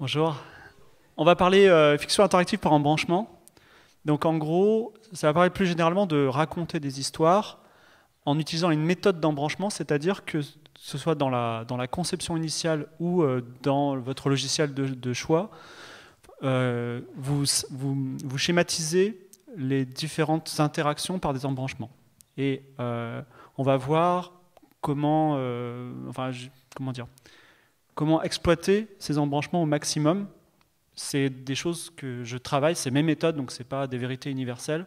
Bonjour. On va parler fiction interactive par embranchement. Donc en gros, ça va parler plus généralement de raconter des histoires en utilisant une méthode d'embranchement, c'est-à-dire que ce soit dans la conception initiale ou dans votre logiciel de choix, vous schématisez les différentes interactions par des embranchements. Et on va voir comment exploiter ces embranchements au maximum. C'est des choses que je travaille, c'est mes méthodes, donc ce n'est pas des vérités universelles.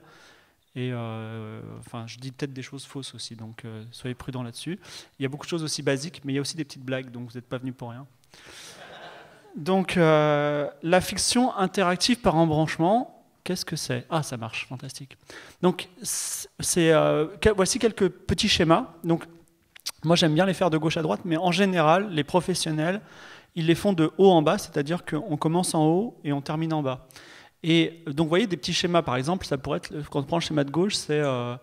Et je dis peut-être des choses fausses aussi, donc soyez prudents là-dessus. Il y a beaucoup de choses aussi basiques, mais il y a aussi des petites blagues, donc vous n'êtes pas venus pour rien. Donc la fiction interactive par embranchement, qu'est-ce que c'est? Ah, ça marche, fantastique. Donc voici quelques petits schémas. Donc, moi, j'aime bien les faire de gauche à droite, mais en général, les professionnels, ils les font de haut en bas, c'est-à-dire qu'on commence en haut et on termine en bas. Et donc, vous voyez, des petits schémas, par exemple, ça pourrait être, quand on prend le schéma de gauche, c'est je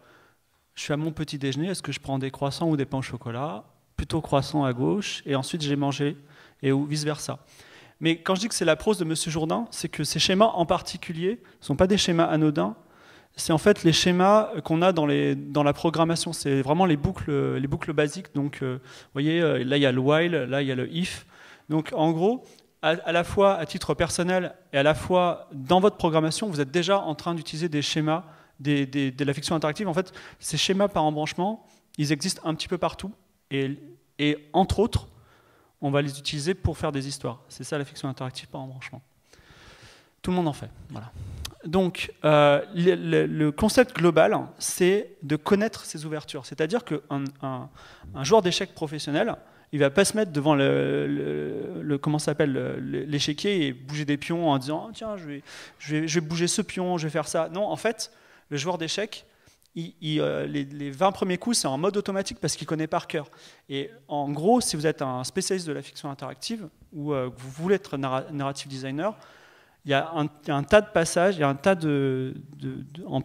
suis à mon petit déjeuner, est-ce que je prends des croissants ou des pains au chocolat? Plutôt croissants à gauche, et ensuite j'ai mangé, et vice-versa. Mais quand je dis que c'est la prose de Monsieur Jourdain, c'est que ces schémas en particulier ne sont pas des schémas anodins. C'est en fait les schémas qu'on a dans la programmation. C'est vraiment les boucles basiques. Donc, vous voyez, là, il y a le while, là, il y a le if. Donc, en gros, à la fois à titre personnel et à la fois dans votre programmation, vous êtes déjà en train d'utiliser des schémas de la fiction interactive. En fait, ces schémas par embranchement, ils existent un petit peu partout. Et entre autres, on va les utiliser pour faire des histoires. C'est ça la fiction interactive par embranchement. Tout le monde en fait. Voilà. Donc, le concept global, c'est de connaître ses ouvertures. C'est-à-dire qu'un joueur d'échecs professionnel, il ne va pas se mettre devant l'échiquier et bouger des pions en disant oh, tiens, je vais bouger ce pion, je vais faire ça. Non, en fait, le joueur d'échecs, les 20 premiers coups, c'est en mode automatique parce qu'il connaît par cœur. Et en gros, si vous êtes un spécialiste de la fiction interactive ou que vous voulez être narrative designer, il y a un tas de passages, il y a un tas en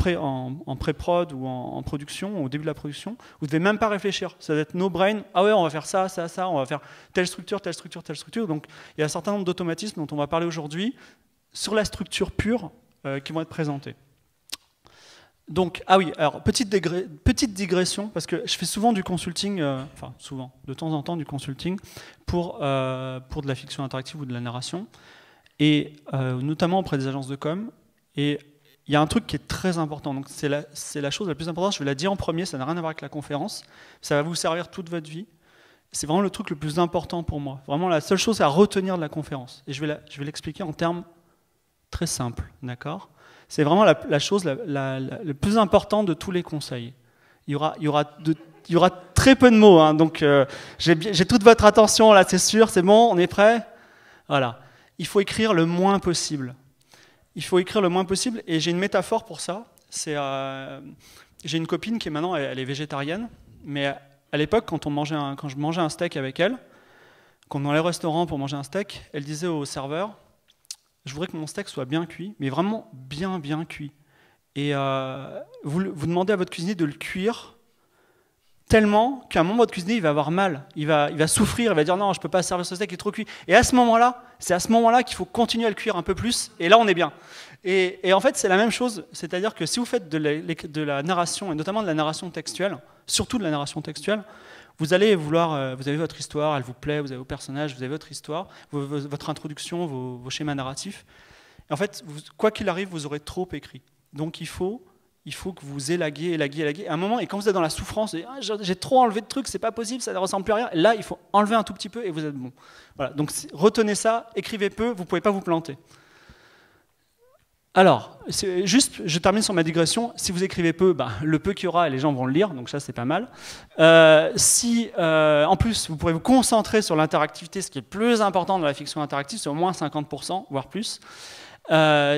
pré-prod ou en production, au début de la production, vous ne devez même pas réfléchir. Ça va être no brain. Ah ouais, on va faire ça, ça, ça, on va faire telle structure, telle structure, telle structure. Donc il y a un certain nombre d'automatismes dont on va parler aujourd'hui sur la structure pure qui vont être présentés. Donc, ah oui, alors petite digression, parce que je fais souvent du consulting, souvent, de temps en temps du consulting pour de la fiction interactive ou de la narration. Et notamment auprès des agences de com. Et il y a un truc qui est très important. Donc c'est la chose la plus importante. Je vais la dire en premier. Ça n'a rien à voir avec la conférence. Ça va vous servir toute votre vie. C'est vraiment le truc le plus important pour moi. Vraiment la seule chose à retenir de la conférence. Et je vais l'expliquer en termes très simples, d'accord? C'est vraiment la chose le plus importante de tous les conseils. Il y aura très peu de mots. Hein, donc j'ai toute votre attention là, c'est sûr. C'est bon, on est prêt? Voilà. Il faut écrire le moins possible. Il faut écrire le moins possible, et j'ai une métaphore pour ça. J'ai une copine qui est maintenant, elle est végétarienne, mais à l'époque, quand je mangeais un steak avec elle, quand on allait au restaurant pour manger un steak, elle disait au serveur, je voudrais que mon steak soit bien cuit, mais vraiment bien cuit. Et vous demandez à votre cuisinier de le cuire tellement qu'à un moment, votre cuisinier, il va avoir mal, il va souffrir, il va dire non, je ne peux pas servir ce steak, il est trop cuit. Et c'est à ce moment-là qu'il faut continuer à le cuire un peu plus, et là on est bien. Et en fait, c'est la même chose, c'est-à-dire que si vous faites de la narration, et notamment de la narration textuelle, surtout de la narration textuelle, vous allez vouloir, vous avez votre histoire, elle vous plaît, vous avez vos personnages, vous avez votre histoire, votre introduction, vos schémas narratifs. Et en fait, quoi qu'il arrive, vous aurez trop écrit. Donc il faut que vous élaguiez. À un moment, et quand vous êtes dans la souffrance, j'ai trop enlevé de trucs, c'est pas possible, ça ne ressemble plus à rien. Et là, il faut enlever un tout petit peu et vous êtes bon. Voilà. Donc retenez ça, écrivez peu, vous ne pouvez pas vous planter. Alors, je termine sur ma digression. Si vous écrivez peu, le peu qu'il y aura, les gens vont le lire, donc ça c'est pas mal. En plus, vous pourrez vous concentrer sur l'interactivité, ce qui est plus important dans la fiction interactive, c'est au moins 50%, voire plus.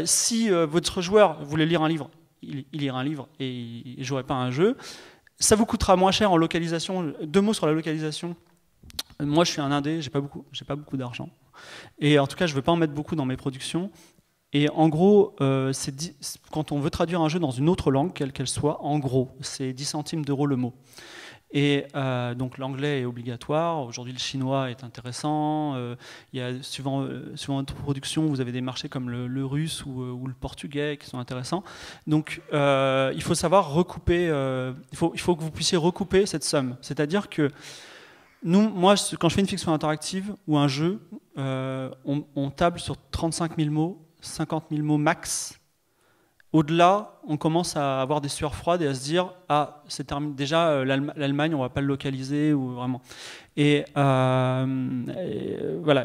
Si votre joueur voulait lire un livre, il lira un livre et il ne jouerait pas à un jeu. Ça vous coûtera moins cher en localisation. 2 mots sur la localisation. Moi, je suis un indé, j'ai pas beaucoup d'argent. Et en tout cas, je ne veux pas en mettre beaucoup dans mes productions. Et en gros, quand on veut traduire un jeu dans une autre langue, quelle qu'elle soit, en gros, c'est 10 centimes d'euros le mot. Et donc l'anglais est obligatoire. Aujourd'hui, le chinois est intéressant. Il y a, suivant votre production, vous avez des marchés comme le russe ou le portugais qui sont intéressants. Donc il faut savoir recouper, il faut que vous puissiez recouper cette somme. C'est-à-dire que moi, quand je fais une fiction interactive ou un jeu, on table sur 35 000 mots, 50 000 mots max. Au-delà, on commence à avoir des sueurs froides et à se dire ah, c'est terminé. Déjà, l'Allemagne, on ne va pas le localiser ou vraiment. Et voilà.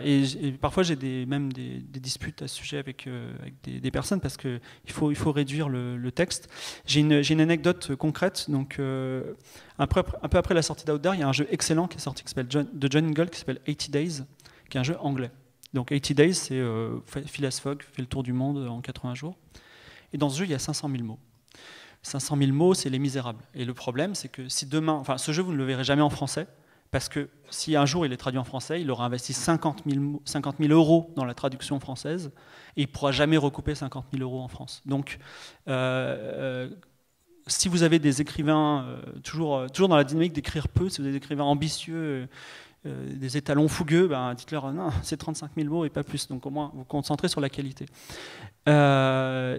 Et parfois, j'ai même des disputes à ce sujet avec des personnes parce qu'il faut réduire le texte. J'ai une anecdote concrète. Donc, un peu après la sortie d'Out There, il y a un jeu excellent qui est sorti de John Ingold qui s'appelle 80 Days, qui est un jeu anglais. Donc 80 Days, c'est Phileas Fogg fait le tour du monde en 80 jours. Et dans ce jeu, il y a 500 000 mots. 500 000 mots, c'est Les Misérables. Et le problème, c'est que si demain... Enfin, ce jeu, vous ne le verrez jamais en français, parce que si un jour il est traduit en français, il aura investi 50 000 euros dans la traduction française, et il ne pourra jamais recouper 50 000 euros en France. Donc, si vous avez des écrivains, toujours dans la dynamique d'écrire peu, si vous avez des écrivains ambitieux, des étalons fougueux, ben, dites-leur non, c'est 35 000 mots et pas plus. Donc au moins, vous concentrez sur la qualité.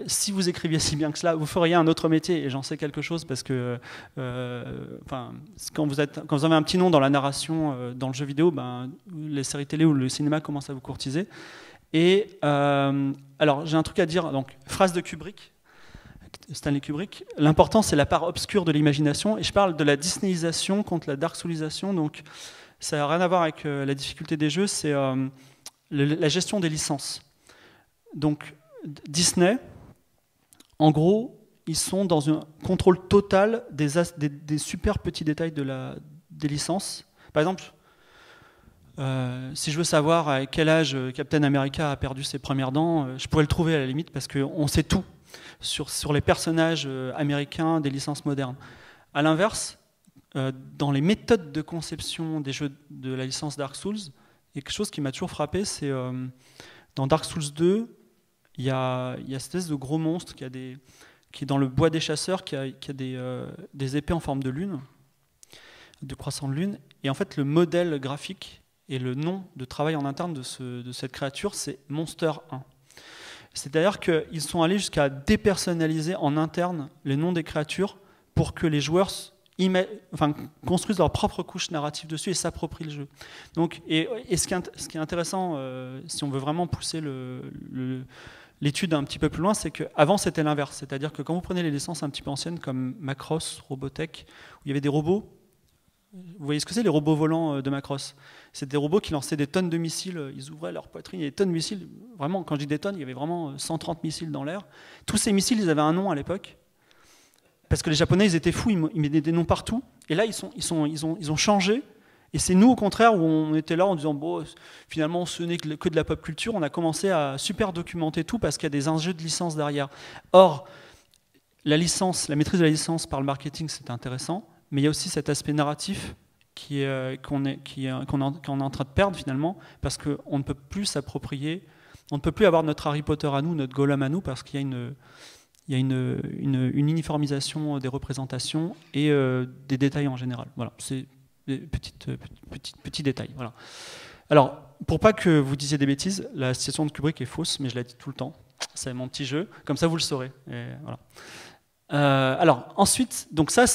Si vous écriviez si bien que cela, vous feriez un autre métier, et j'en sais quelque chose parce que quand vous avez un petit nom dans la narration, dans le jeu vidéo, ben, les séries télé ou le cinéma commencent à vous courtiser. Et alors j'ai un truc à dire, donc phrase de Kubrick, Stanley Kubrick, l'important c'est la part obscure de l'imagination, et je parle de la Disneyisation contre la Dark Soulisation, donc ça n'a rien à voir avec la difficulté des jeux, c'est la gestion des licences. Donc Disney, en gros, ils sont dans un contrôle total des super petits détails des licences. Par exemple, si je veux savoir à quel âge Captain America a perdu ses premières dents, je pourrais le trouver à la limite parce qu'on sait tout sur les personnages américains des licences modernes. À l'inverse, dans les méthodes de conception des jeux de la licence Dark Souls, il y a quelque chose qui m'a toujours frappé, c'est dans Dark Souls 2, il y a cette espèce de gros monstre qui est dans le bois des chasseurs, qui a des épées en forme de lune, de croissant de lune, et en fait le modèle graphique et le nom de travail en interne de cette créature, c'est Monster 1. C'est-à-dire qu'ils sont allés jusqu'à dépersonnaliser en interne les noms des créatures pour que les joueurs construisent leur propre couche narrative dessus et s'approprient le jeu. Donc, et ce qui est intéressant, si on veut vraiment pousser l'étude un petit peu plus loin, c'est qu'avant c'était l'inverse. C'est-à-dire que quand vous prenez les licences un petit peu anciennes comme Macross, Robotech, où il y avait des robots, vous voyez ce que c'est les robots volants de Macross? C'est des robots qui lançaient des tonnes de missiles, ils ouvraient leur poitrine, il y avait des tonnes de missiles, vraiment, quand je dis des tonnes, il y avait vraiment 130 missiles dans l'air. Tous ces missiles, ils avaient un nom à l'époque. Parce que les Japonais, ils étaient fous, ils mettaient des noms partout. Et là, ils ont changé. Et c'est nous, au contraire, où on était là en disant, bon, finalement, ce n'est que de la pop culture. On a commencé à super documenter tout parce qu'il y a des enjeux de licence derrière. Or, la maîtrise de la licence par le marketing, c'est intéressant. Mais il y a aussi cet aspect narratif qu'on est en train de perdre, finalement, parce qu'on ne peut plus s'approprier, on ne peut plus avoir notre Harry Potter à nous, notre Gollum à nous, parce qu'il y a une uniformisation des représentations et des détails en général. Voilà, c'est des petits détails. Voilà. Alors, pour pas que vous disiez des bêtises, la citation de Kubrick est fausse, mais je la dis tout le temps. C'est mon petit jeu, comme ça vous le saurez. Et voilà. Alors, ensuite, donc ça,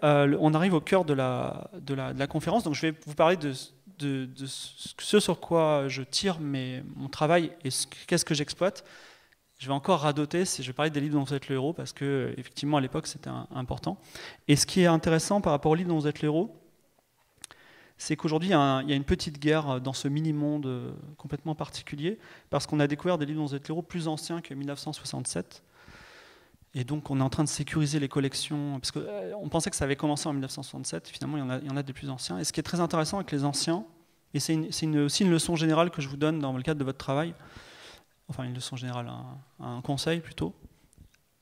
on arrive au cœur de la conférence. Donc, je vais vous parler de ce sur quoi je tire mon travail et qu'est-ce que j'exploite. Je vais encore radoter, je vais parler des livres dont vous êtes le héros, parce que effectivement à l'époque c'était important. Et ce qui est intéressant par rapport aux livres dont vous êtes le héros, c'est qu'aujourd'hui il y a une petite guerre dans ce mini-monde complètement particulier, parce qu'on a découvert des livres dont vous êtes le héros plus anciens que 1967. Et donc on est en train de sécuriser les collections, parce qu'on pensait que ça avait commencé en 1967, finalement il y en a des plus anciens. Et ce qui est très intéressant avec les anciens, et c'est aussi une leçon générale que je vous donne dans le cadre de votre travail, enfin une leçon générale, un conseil plutôt,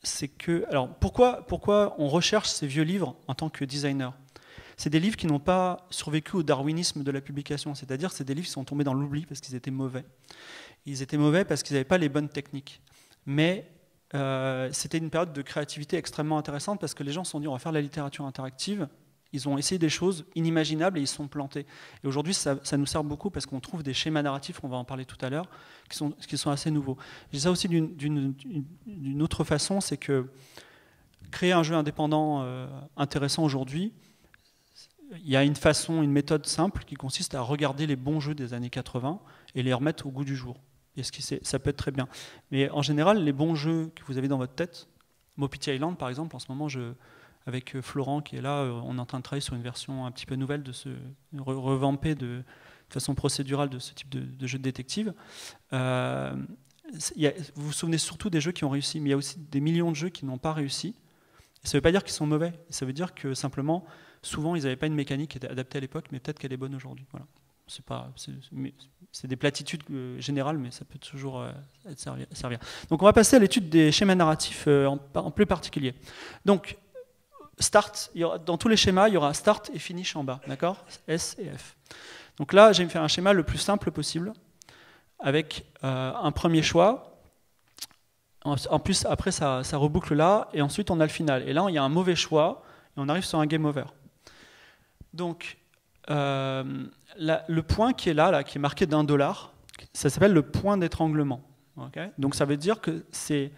c'est que, alors pourquoi on recherche ces vieux livres en tant que designer? C'est des livres qui n'ont pas survécu au darwinisme de la publication, c'est-à-dire c'est des livres qui sont tombés dans l'oubli parce qu'ils étaient mauvais. Ils étaient mauvais parce qu'ils n'avaient pas les bonnes techniques. Mais c'était une période de créativité extrêmement intéressante parce que les gens se sont dit on va faire de la littérature interactive Ils ont essayé des choses inimaginables et ils se sont plantés. Et aujourd'hui, ça nous sert beaucoup parce qu'on trouve des schémas narratifs, on va en parler tout à l'heure, qui sont assez nouveaux. Je dis ça aussi d'une autre façon, c'est que créer un jeu indépendant intéressant aujourd'hui, il y a une méthode simple qui consiste à regarder les bons jeux des années 80 et les remettre au goût du jour. Et ça peut être très bien. Mais en général, les bons jeux que vous avez dans votre tête, Mopiti Island par exemple, en ce moment, avec Florent qui est là, on est en train de travailler sur une version un petit peu nouvelle revampée de façon procédurale de ce type de jeu de détective. Vous vous souvenez surtout des jeux qui ont réussi, mais il y a aussi des millions de jeux qui n'ont pas réussi. Et ça ne veut pas dire qu'ils sont mauvais, ça veut dire que simplement, souvent, ils n'avaient pas une mécanique qui était adaptée à l'époque, mais peut-être qu'elle est bonne aujourd'hui. Voilà. C'est des platitudes générales, mais ça peut toujours servir. Donc on va passer à l'étude des schémas narratifs en plus particulier. Donc, start, dans tous les schémas, il y aura start et finish en bas, d'accord? S et F. Donc là, j'ai fait un schéma le plus simple possible, avec un premier choix. En plus, après, ça reboucle là, et ensuite on a le final. Et là, il y a un mauvais choix, et on arrive sur un game over. Donc, le point qui est là, qui est marqué d'$, ça s'appelle le point d'étranglement. Okay? Donc ça veut dire que c'est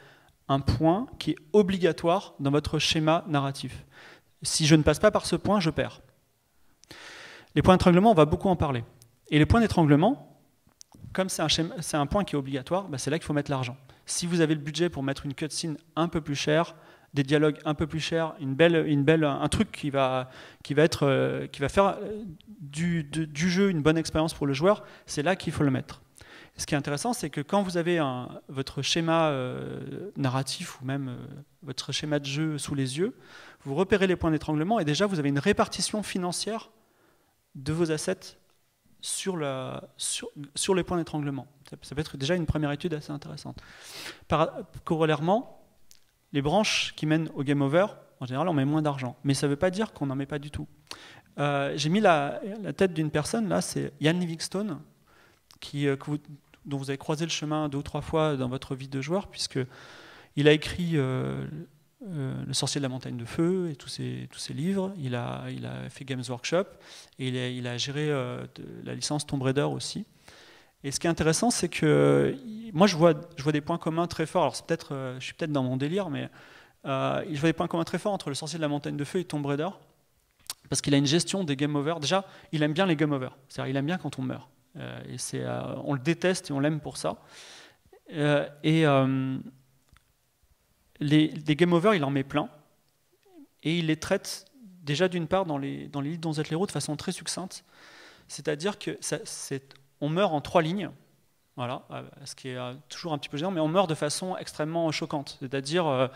un point qui est obligatoire dans votre schéma narratif. Si je ne passe pas par ce point, je perds. Les points d'étranglement, on va beaucoup en parler. Et les points d'étranglement, comme c'est un point qui est obligatoire, c'est là qu'il faut mettre l'argent. Si vous avez le budget pour mettre une cutscene un peu plus chère, des dialogues un peu plus chers, un truc qui va faire du jeu une bonne expérience pour le joueur, c'est là qu'il faut le mettre. Ce qui est intéressant, c'est que quand vous avez votre schéma narratif ou même votre schéma de jeu sous les yeux, vous repérez les points d'étranglement et déjà vous avez une répartition financière de vos assets sur les points d'étranglement. Ça peut être déjà une première étude assez intéressante. Corollairement, les branches qui mènent au game over, en général, on met moins d'argent. Mais ça ne veut pas dire qu'on n'en met pas du tout. J'ai mis la tête d'une personne, là, c'est Ian Livingstone, dont vous avez croisé le chemin 2 ou 3 fois dans votre vie de joueur, puisqu'il a écrit Le sorcier de la montagne de feu et tous ses livres. Il a fait Games Workshop et il a géré la licence Tomb Raider aussi. Et ce qui est intéressant, c'est que moi, je vois des points communs très forts. Alors, je suis peut-être dans mon délire, mais je vois des points communs très forts entre le sorcier de la montagne de feu et Tomb Raider, parce qu'il a une gestion des game over. Déjà, il aime bien les game over. C'est-à-dire, il aime bien quand on meurt. On le déteste et on l'aime pour ça. Les game over, il en met plein. Et il les traite déjà d'une part dans les livres dont vous êtes l'héros de façon très succincte. C'est-à-dire que on meurt en 3 lignes, voilà, ce qui est toujours un petit peu gênant, mais on meurt de façon extrêmement choquante. C'est-à-dire,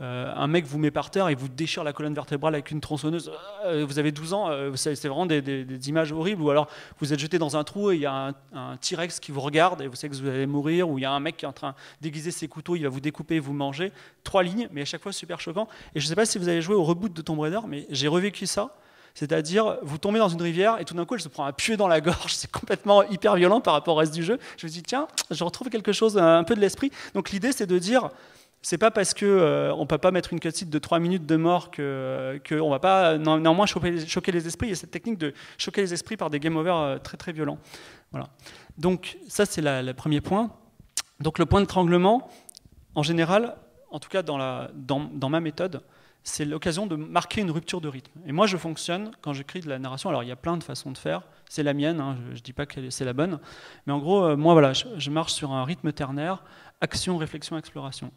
un mec vous met par terre et vous déchire la colonne vertébrale avec une tronçonneuse. Vous avez 12 ans, c'est vraiment des images horribles. Ou alors, vous êtes jeté dans un trou et il y a un T-Rex qui vous regarde et vous savez que vous allez mourir. Ou il y a un mec qui est en train d'aiguiser ses couteaux, il va vous découper et vous manger. 3 lignes, mais à chaque fois super choquant. Et je ne sais pas si vous avez joué au reboot de Tomb Raider, mais j'ai revécu ça. C'est-à-dire, vous tombez dans une rivière et tout d'un coup, elle se prend un pieu dans la gorge. C'est complètement hyper violent par rapport au reste du jeu. Je me dis, tiens, je retrouve quelque chose, un peu de l'esprit. Donc l'idée, c'est de dire, c'est pas parce qu'on ne peut pas mettre une cutscene de 3 minutes de mort qu'on ne va pas néanmoins choquer les esprits. Il y a cette technique de choquer les esprits par des game over très très violents. Voilà. Donc ça, c'est le premier point. Donc le point d'étranglement, en général, en tout cas dans ma méthode, c'est l'occasion de marquer une rupture de rythme. Et moi, je fonctionne quand j'écris de la narration. Alors, il y a plein de façons de faire. C'est la mienne, hein, je ne dis pas que c'est la bonne. Mais en gros, moi, voilà, je marche sur un rythme ternaire, action, réflexion, exploration.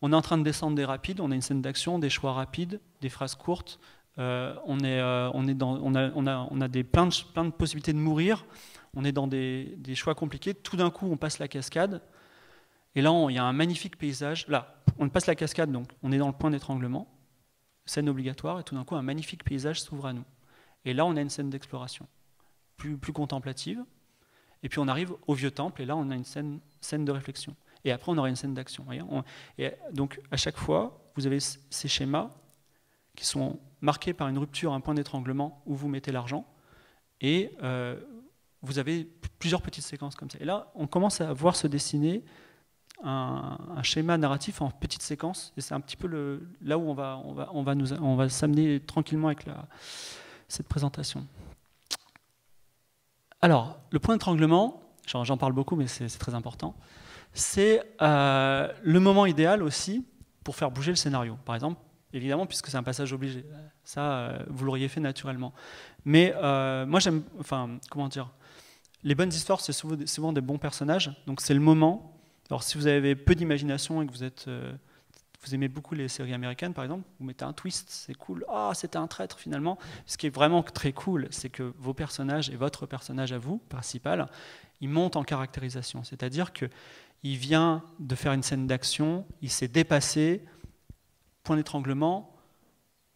On est en train de descendre des rapides, on a une scène d'action, des choix rapides, des phrases courtes. On a plein de possibilités de mourir. On est dans des choix compliqués. Tout d'un coup, on passe la cascade. Et là, il y a un magnifique paysage. Là, on passe la cascade, donc on est dans le point d'étranglement. Scène obligatoire, et tout d'un coup, un magnifique paysage s'ouvre à nous. Et là, on a une scène d'exploration, plus contemplative. Et puis, on arrive au vieux temple, et là, on a une scène de réflexion. Et après, on aura une scène d'action. Et donc, à chaque fois, vous avez ces schémas qui sont marqués par une rupture, un point d'étranglement, où vous mettez l'argent, et vous avez plusieurs petites séquences comme ça. Et là, on commence à voir se dessiner un schéma narratif en petites séquences, et c'est un petit peu là où on va s'amener tranquillement avec cette présentation. Alors, le point d'étranglement, j'en parle beaucoup, mais c'est très important, c'est le moment idéal aussi pour faire bouger le scénario. Par exemple, évidemment, puisque c'est un passage obligé, ça, vous l'auriez fait naturellement. Mais moi, j'aime, enfin, comment dire, les bonnes histoires, c'est souvent des bons personnages, donc c'est le moment. Alors, si vous avez peu d'imagination et que vous aimez beaucoup les séries américaines, par exemple, vous mettez un twist, c'est cool. Ah, c'était un traître finalement. Ce qui est vraiment très cool, c'est que vos personnages et votre personnage à vous, principal, il monte en caractérisation. C'est-à-dire qu'il vient de faire une scène d'action, il s'est dépassé, point d'étranglement,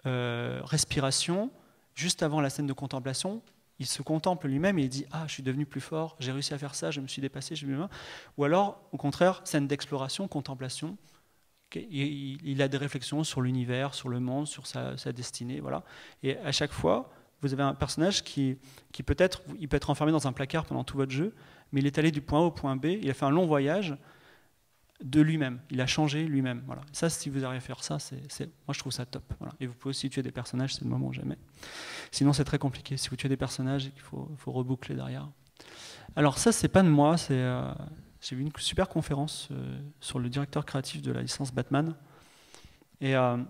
respiration, juste avant la scène de contemplation, il se contemple lui-même et il dit « Ah, je suis devenu plus fort, j'ai réussi à faire ça, je me suis dépassé, je me suis... » Ou alors, au contraire, scène d'exploration, contemplation, il a des réflexions sur l'univers, sur le monde, sur sa destinée, voilà. Et à chaque fois, vous avez un personnage qui peut-être enfermé dans un placard pendant tout votre jeu, mais il est allé du point A au point B, il a fait un long voyage de lui-même, il a changé lui-même. Voilà. Ça, si vous arrivez à faire ça, moi je trouve ça top. Voilà. Et vous pouvez aussi tuer des personnages, c'est le moment jamais. Sinon, c'est très compliqué. Si vous tuez des personnages, il faut reboucler derrière. Alors ça, c'est pas de moi, j'ai vu une super conférence sur le directeur créatif de la licence Batman. Et en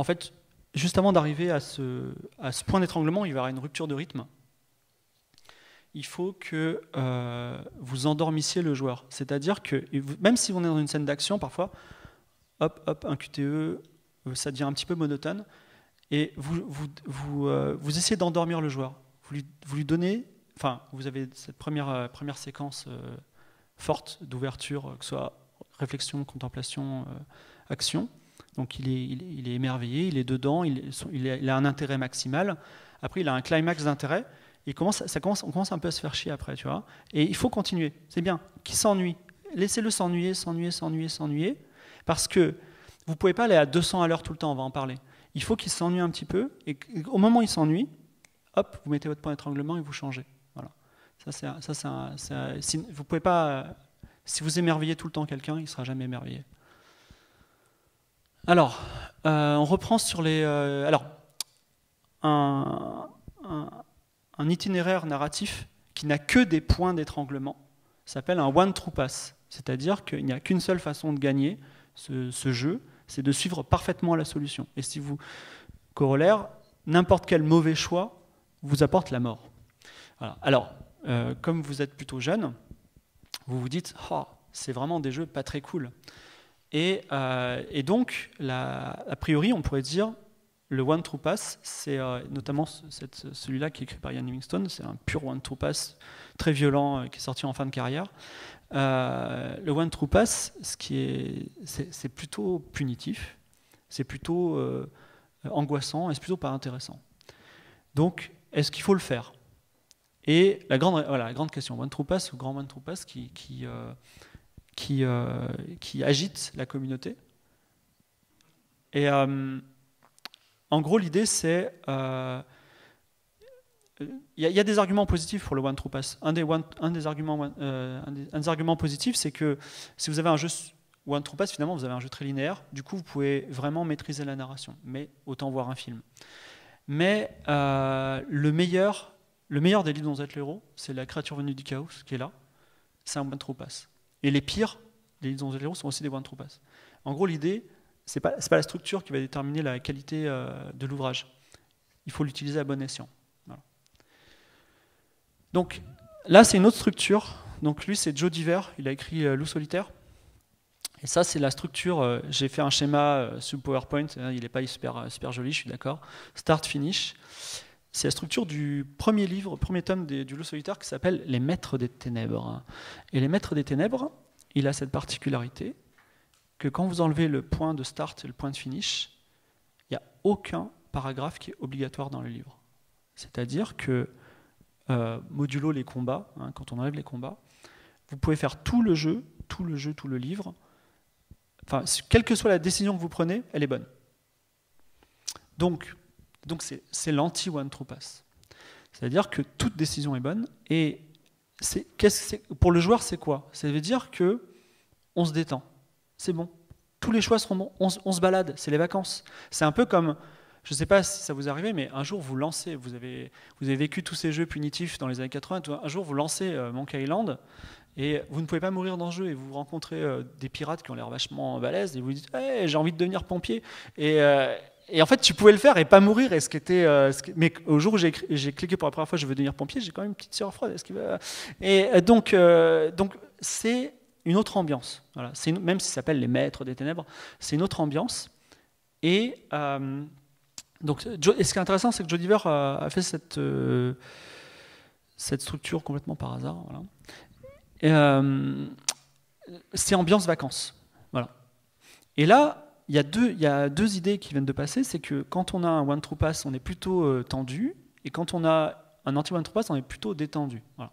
fait, juste avant d'arriver à ce point d'étranglement, il va y avoir une rupture de rythme. Il faut que vous endormissiez le joueur. C'est-à-dire que, même si on est dans une scène d'action, parfois, hop, un QTE, ça devient un petit peu monotone, et vous essayez d'endormir le joueur. Vous lui donnez, enfin, vous avez cette première séquence forte d'ouverture, que ce soit réflexion, contemplation, action. Donc il est émerveillé, il est dedans, il a un intérêt maximal. Après, il a un climax d'intérêt. On commence un peu à se faire chier après, tu vois. Et il faut continuer. C'est bien. Qui s'ennuie, laissez-le s'ennuyer, parce que vous ne pouvez pas aller à 200 à l'heure tout le temps. On va en parler. Il faut qu'il s'ennuie un petit peu. Et au moment où il s'ennuie, hop, vous mettez votre point d'étranglement et vous changez. Voilà. Vous pouvez pas. Si vous émerveillez tout le temps quelqu'un, il ne sera jamais émerveillé. Alors, on reprend sur les. Alors, un itinéraire narratif qui n'a que des points d'étranglement s'appelle un one true pass. C'est-à-dire qu'il n'y a qu'une seule façon de gagner ce jeu, c'est de suivre parfaitement la solution. Et si vous corollaire, n'importe quel mauvais choix vous apporte la mort. Voilà. Alors, comme vous êtes plutôt jeune, vous vous dites oh, c'est vraiment des jeux pas très cool. Et donc, a priori, on pourrait dire le One True Pass, c'est notamment celui-là qui est écrit par Ian Livingstone, c'est un pur One True Pass très violent qui est sorti en fin de carrière. Le One True Pass, c'est plutôt punitif, c'est plutôt angoissant et c'est plutôt pas intéressant. Donc, est-ce qu'il faut le faire? Et la grande question, One True Pass ou Grand One True Pass qui agite la communauté. Et en gros, l'idée, c'est... Il y a des arguments positifs pour le One True Pass. Un des arguments positifs, c'est que si vous avez un jeu One True Pass, finalement, vous avez un jeu très linéaire. Du coup, vous pouvez vraiment maîtriser la narration. Mais autant voir un film. Mais le meilleur des livres dont vous êtes le héros, c'est La créature venue du chaos, qui est là. C'est un One True Pass. Et les pires des livres dont vous êtes le héros sont aussi des One True Pass. En gros, l'idée, c'est pas la structure qui va déterminer la qualité de l'ouvrage. Il faut l'utiliser à bon escient. Voilà. Donc là, c'est une autre structure. Donc lui, c'est Joe Diver. Il a écrit Loup solitaire. Et ça, c'est la structure. J'ai fait un schéma sous PowerPoint. Il n'est pas super joli, je suis d'accord. Start, finish. C'est la structure du premier tome du Loup solitaire qui s'appelle Les Maîtres des Ténèbres. Et Les Maîtres des Ténèbres, il a cette particularité que quand vous enlevez le point de start et le point de finish, il n'y a aucun paragraphe qui est obligatoire dans le livre. C'est-à-dire que, modulo les combats, quand on enlève les combats, vous pouvez faire tout le livre, enfin, quelle que soit la décision que vous prenez, elle est bonne. Donc c'est l'anti-One True Pass. C'est-à-dire que toute décision est bonne, et pour le joueur, c'est quoi? Ça veut dire qu'on se détend. C'est bon. Tous les choix seront bons. On se balade. C'est les vacances. C'est un peu comme Je ne sais pas si ça vous est arrivé, mais un jour vous lancez, vous avez vécu tous ces jeux punitifs dans les années 80, un jour vous lancez Monkey Island, et vous ne pouvez pas mourir dans le jeu, et vous rencontrez des pirates qui ont l'air vachement balèzes, et vous dites hey, j'ai envie de devenir pompier. Et en fait, tu pouvais le faire et pas mourir. Mais au jour où j'ai cliqué pour la première fois, je veux devenir pompier, j'ai quand même une petite sueur froide. Et donc c'est une autre ambiance. Voilà. Même si ça s'appelle les Maîtres des Ténèbres, c'est une autre ambiance. Et donc, ce qui est intéressant, c'est que Joe Diver a fait cette structure complètement par hasard. Voilà. C'est ambiance vacances. Voilà. Et là, il y a deux idées qui viennent de passer. C'est que quand on a un One True Pass, on est plutôt tendu. Et quand on a un anti-One True Pass, on est plutôt détendu. Voilà.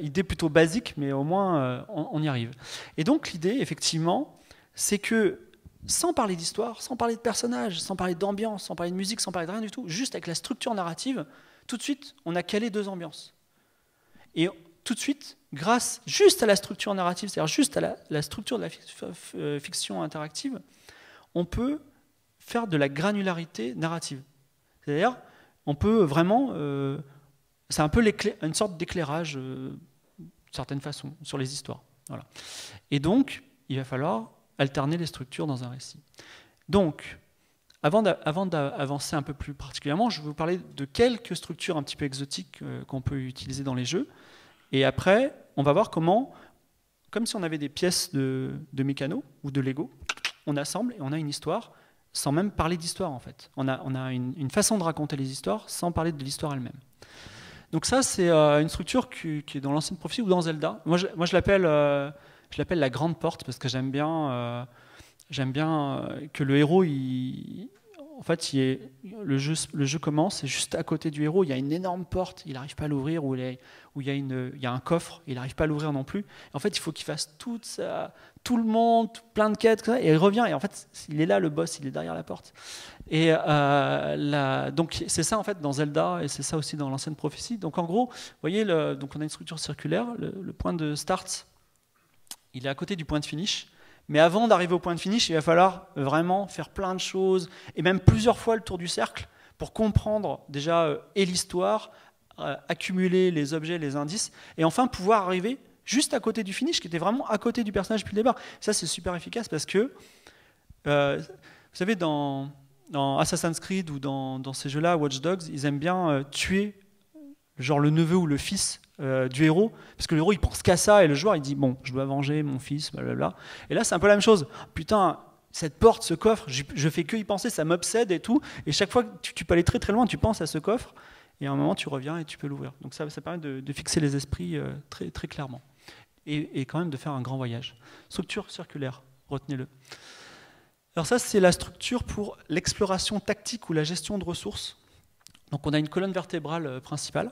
Idée plutôt basique, mais au moins on y arrive. Et donc l'idée, effectivement, c'est que sans parler d'histoire, sans parler de personnages, sans parler d'ambiance, sans parler de musique, sans parler de rien du tout, juste avec la structure narrative, tout de suite, on a calé deux ambiances. Et tout de suite, grâce juste à la structure narrative, c'est-à-dire juste à la structure de la fiction interactive, on peut faire de la granularité narrative. C'est-à-dire, on peut vraiment... c'est un peu une sorte d'éclairage, d'une certaine façon, sur les histoires. Voilà. Et donc, il va falloir alterner les structures dans un récit. Donc, avant d'avancer un peu plus particulièrement, je vais vous parler de quelques structures un petit peu exotiques qu'on peut utiliser dans les jeux. Et après, on va voir comment, comme si on avait des pièces de mécano ou de Lego, on assemble et on a une histoire sans même parler d'histoire, en fait. On a une façon de raconter les histoires sans parler de l'histoire elle-même. Donc ça, c'est une structure qui est dans l'ancienne prophétie ou dans Zelda. Moi, je l'appelle la grande porte parce que j'aime bien que le héros, en fait, le jeu commence et juste à côté du héros, il y a une énorme porte, il n'arrive pas à l'ouvrir, ou il y a un coffre, il n'arrive pas à l'ouvrir non plus. Et en fait, il faut qu'il fasse tout le monde, plein de quêtes, et il revient, et en fait, il est là, le boss, il est derrière la porte. Et donc c'est ça en fait dans Zelda, et c'est ça aussi dans l'ancienne prophétie. Donc en gros, vous voyez, donc on a une structure circulaire, le point de start, il est à côté du point de finish. Mais avant d'arriver au point de finish, il va falloir vraiment faire plein de choses, et même plusieurs fois le tour du cercle, pour comprendre déjà et l'histoire, accumuler les objets, les indices, et enfin pouvoir arriver juste à côté du finish, qui était vraiment à côté du personnage depuis le départ. Ça, c'est super efficace parce que, vous savez, dans Assassin's Creed ou dans ces jeux-là, Watch Dogs, ils aiment bien tuer genre le neveu ou le fils du héros, parce que le héros il pense qu'à ça, et le joueur il dit bon, je dois venger mon fils, blablabla. Et là c'est un peu la même chose. Putain, cette porte, ce coffre, je fais que y penser, ça m'obsède et tout. Et chaque fois que tu peux aller très très loin, tu penses à ce coffre, et à un moment tu reviens et tu peux l'ouvrir. Donc ça permet de fixer les esprits très très clairement, et quand même de faire un grand voyage. Structure circulaire, retenez-le. Alors ça c'est la structure pour l'exploration tactique ou la gestion de ressources. Donc on a une colonne vertébrale principale,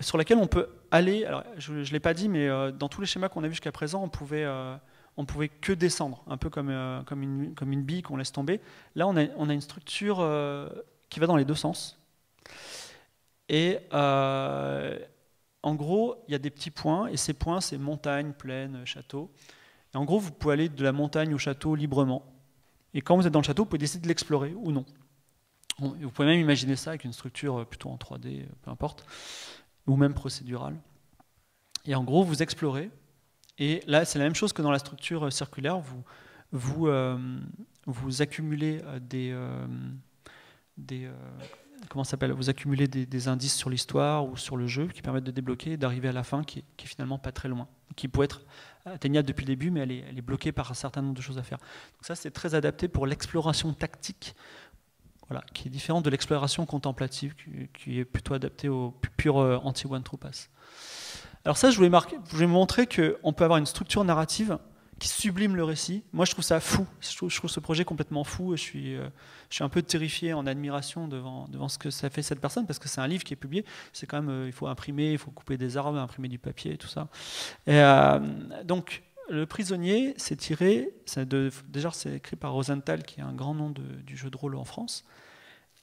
sur laquelle on peut aller. Alors, je ne l'ai pas dit, mais dans tous les schémas qu'on a vus jusqu'à présent, on pouvait que descendre, un peu comme une bille qu'on laisse tomber. Là, on a une structure qui va dans les deux sens. Et en gros, il y a des petits points, et ces points, c'est montagne, plaine, château. Et en gros, vous pouvez aller de la montagne au château librement. Et quand vous êtes dans le château, vous pouvez décider de l'explorer ou non. Vous pouvez même imaginer ça avec une structure plutôt en 3D, peu importe, ou même procédurale. Et en gros, vous explorez, et là, c'est la même chose que dans la structure circulaire, vous accumulez comment ça s'appelle ? Vous accumulez des indices sur l'histoire ou sur le jeu qui permettent de débloquer et d'arriver à la fin qui est finalement pas très loin, qui peut être atteignable depuis le début, mais elle est bloquée par un certain nombre de choses à faire. Donc ça, c'est très adapté pour l'exploration tactique. Voilà, qui est différent de l'exploration contemplative, qui est plutôt adaptée au pur anti-One True Pass. Alors ça, je voulais montrer qu'on peut avoir une structure narrative qui sublime le récit. Moi, je trouve ça fou. Je trouve ce projet complètement fou. Je suis un peu terrifié, en admiration devant ce que ça fait cette personne, parce que c'est un livre qui est publié. C'est quand même, il faut imprimer, il faut couper des arbres, imprimer du papier et tout ça. Et, donc, Le Prisonnier, c'est tiré, déjà c'est écrit par Rosenthal, qui est un grand nom du jeu de rôle en France.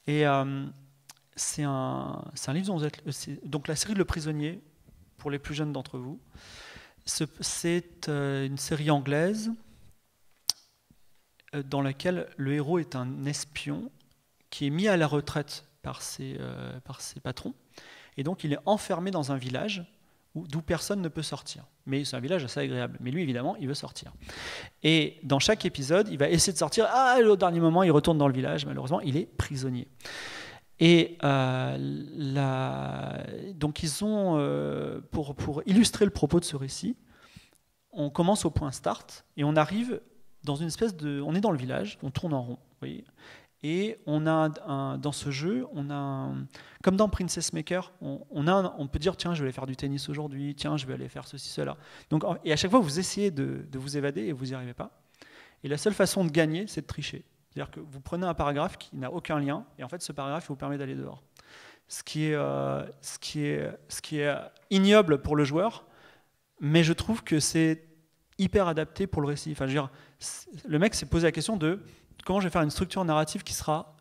Et c'est un livre dont vous êtes... Donc la série Le Prisonnier, pour les plus jeunes d'entre vous, c'est une série anglaise dans lequel le héros est un espion qui est mis à la retraite par ses patrons, et donc il est enfermé dans un village d'où personne ne peut sortir. Mais c'est un village assez agréable. Mais lui, évidemment, il veut sortir. Et dans chaque épisode, il va essayer de sortir. Ah, au dernier moment, il retourne dans le village. Malheureusement, il est prisonnier. Et donc, ils ont, pour illustrer le propos de ce récit, on commence au point start et on arrive dans une espèce de... On est dans le village, on tourne en rond, vous voyez. Et on a dans ce jeu, comme dans Princess Maker, on peut dire tiens, je vais aller faire du tennis aujourd'hui, tiens, je vais aller faire ceci, cela. Donc, et à chaque fois, vous essayez de vous évader et vous n'y arrivez pas. Et la seule façon de gagner, c'est de tricher. C'est-à-dire que vous prenez un paragraphe qui n'a aucun lien, et en fait, ce paragraphe il vous permet d'aller dehors. Ce qui est ignoble pour le joueur, mais je trouve que c'est hyper adapté pour le récit. Enfin, je veux dire, le mec s'est posé la question de comment je vais faire une structure narrative qui sera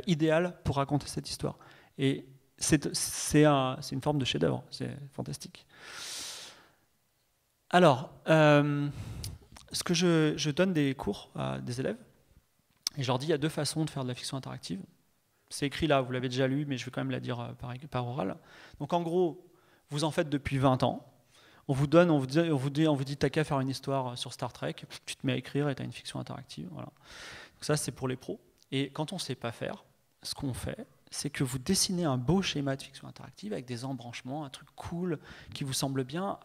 idéale pour raconter cette histoire. Et c'est une forme de chef-d'œuvre, c'est fantastique. Alors, ce que je donne des cours à des élèves, et je leur dis il y a 2 façons de faire de la fiction interactive. C'est écrit là, vous l'avez déjà lu, mais je vais quand même la dire par oral. Donc en gros, vous en faites depuis 20 ans. On vous dit t'as qu'à faire une histoire sur Star Trek, tu te mets à écrire et tu as une fiction interactive. Voilà. Donc ça, c'est pour les pros. Et quand on ne sait pas faire, ce qu'on fait, c'est que vous dessinez un beau schéma de fiction interactive avec des embranchements, un truc cool qui vous semble bien.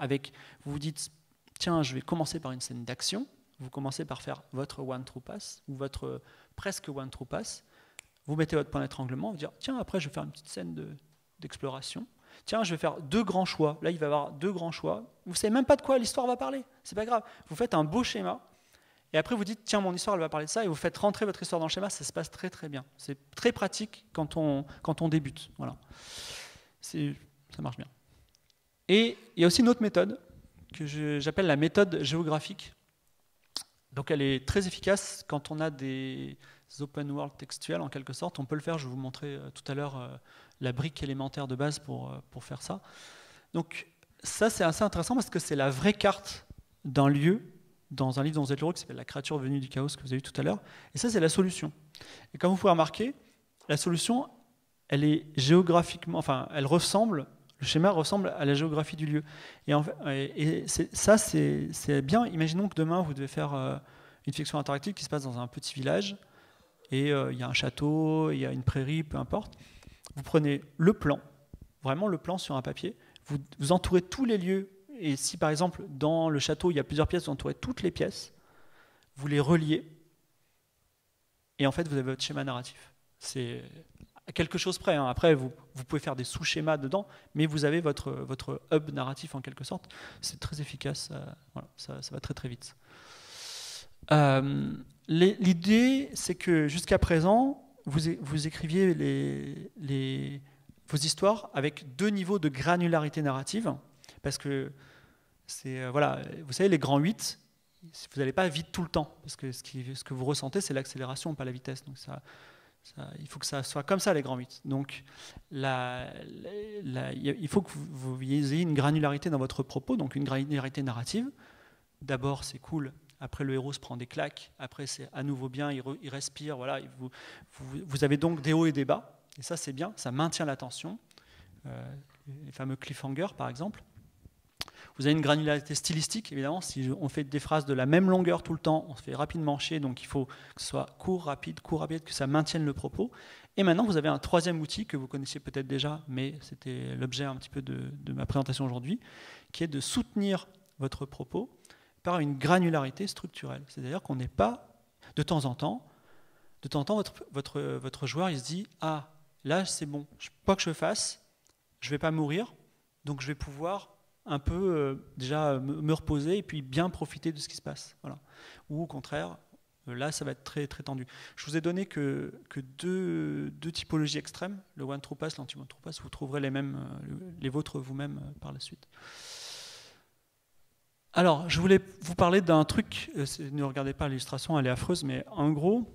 Vous vous dites, tiens, je vais commencer par une scène d'action. Vous commencez par faire votre one true pass ou votre presque one true pass. Vous mettez votre point d'étranglement. Vous dites, tiens, après, je vais faire une petite scène d'exploration. Tiens, je vais faire 2 grands choix. Là, il va y avoir 2 grands choix. Vous ne savez même pas de quoi l'histoire va parler. C'est pas grave. Vous faites un beau schéma. Et après, vous dites, tiens, mon histoire, elle va parler de ça. Et vous faites rentrer votre histoire dans le schéma. Ça se passe très, très bien. C'est très pratique quand on débute. Voilà. Ça marche bien. Et il y a aussi une autre méthode que j'appelle la méthode géographique. Donc, elle est très efficace quand on a des open world textuels, en quelque sorte. On peut le faire. Je vais vous montrer tout à l'heure la brique élémentaire de base pour faire ça. Donc, ça, c'est assez intéressant parce que c'est la vraie carte d'un lieu dans un livre dont vous êtes l'héros qui s'appelle La créature venue du chaos, que vous avez vu tout à l'heure. Et ça, c'est la solution. Et comme vous pouvez remarquer, la solution, elle est géographiquement, enfin, le schéma ressemble à la géographie du lieu. Et c'est bien. Imaginons que demain, vous devez faire une fiction interactive qui se passe dans un petit village, et il y a un château, il y a une prairie, peu importe. Vous prenez le plan, vraiment le plan sur un papier, vous entourez tous les lieux. Et si par exemple dans le château il y a plusieurs pièces, vous entourez toutes les pièces, vous les reliez, et en fait vous avez votre schéma narratif. C'est à quelque chose près. Hein. Après vous pouvez faire des sous-schémas dedans, mais vous avez votre hub narratif en quelque sorte. C'est très efficace, voilà, ça va très très vite. L'idée c'est que jusqu'à présent vous écriviez vos histoires avec 2 niveaux de granularité narrative, parce que voilà, vous savez, les grands 8, vous n'allez pas vite tout le temps, parce que ce que vous ressentez, c'est l'accélération, pas la vitesse. Donc il faut que ça soit comme ça, les grands 8. Donc il faut que vous ayez une granularité dans votre propos, donc une granularité narrative. D'abord, c'est cool. Après, le héros se prend des claques. Après, c'est à nouveau bien, il respire. Voilà, vous avez donc des hauts et des bas. Et ça, c'est bien, ça maintient la tension. Les fameux cliffhangers, par exemple. Vous avez une granularité stylistique, évidemment. Si on fait des phrases de la même longueur tout le temps, on se fait rapidement chier, donc il faut que ce soit court, rapide, que ça maintienne le propos. Et maintenant, vous avez un 3e outil que vous connaissiez peut-être déjà, mais c'était l'objet un petit peu de ma présentation aujourd'hui, qui est de soutenir votre propos par une granularité structurelle. C'est-à-dire qu'on n'est pas, de temps en temps, votre joueur il se dit « Ah, là c'est bon, quoi que je fasse, je ne vais pas mourir, donc je vais pouvoir un peu déjà me reposer et puis bien profiter de ce qui se passe. » Voilà. Ou au contraire, là ça va être très, très tendu. Je vous ai donné que 2 typologies extrêmes, le one true pass, l'anti-one true pass, vous trouverez les vôtres vous-même par la suite. Alors, je voulais vous parler d'un truc, ne regardez pas l'illustration, elle est affreuse, mais en gros,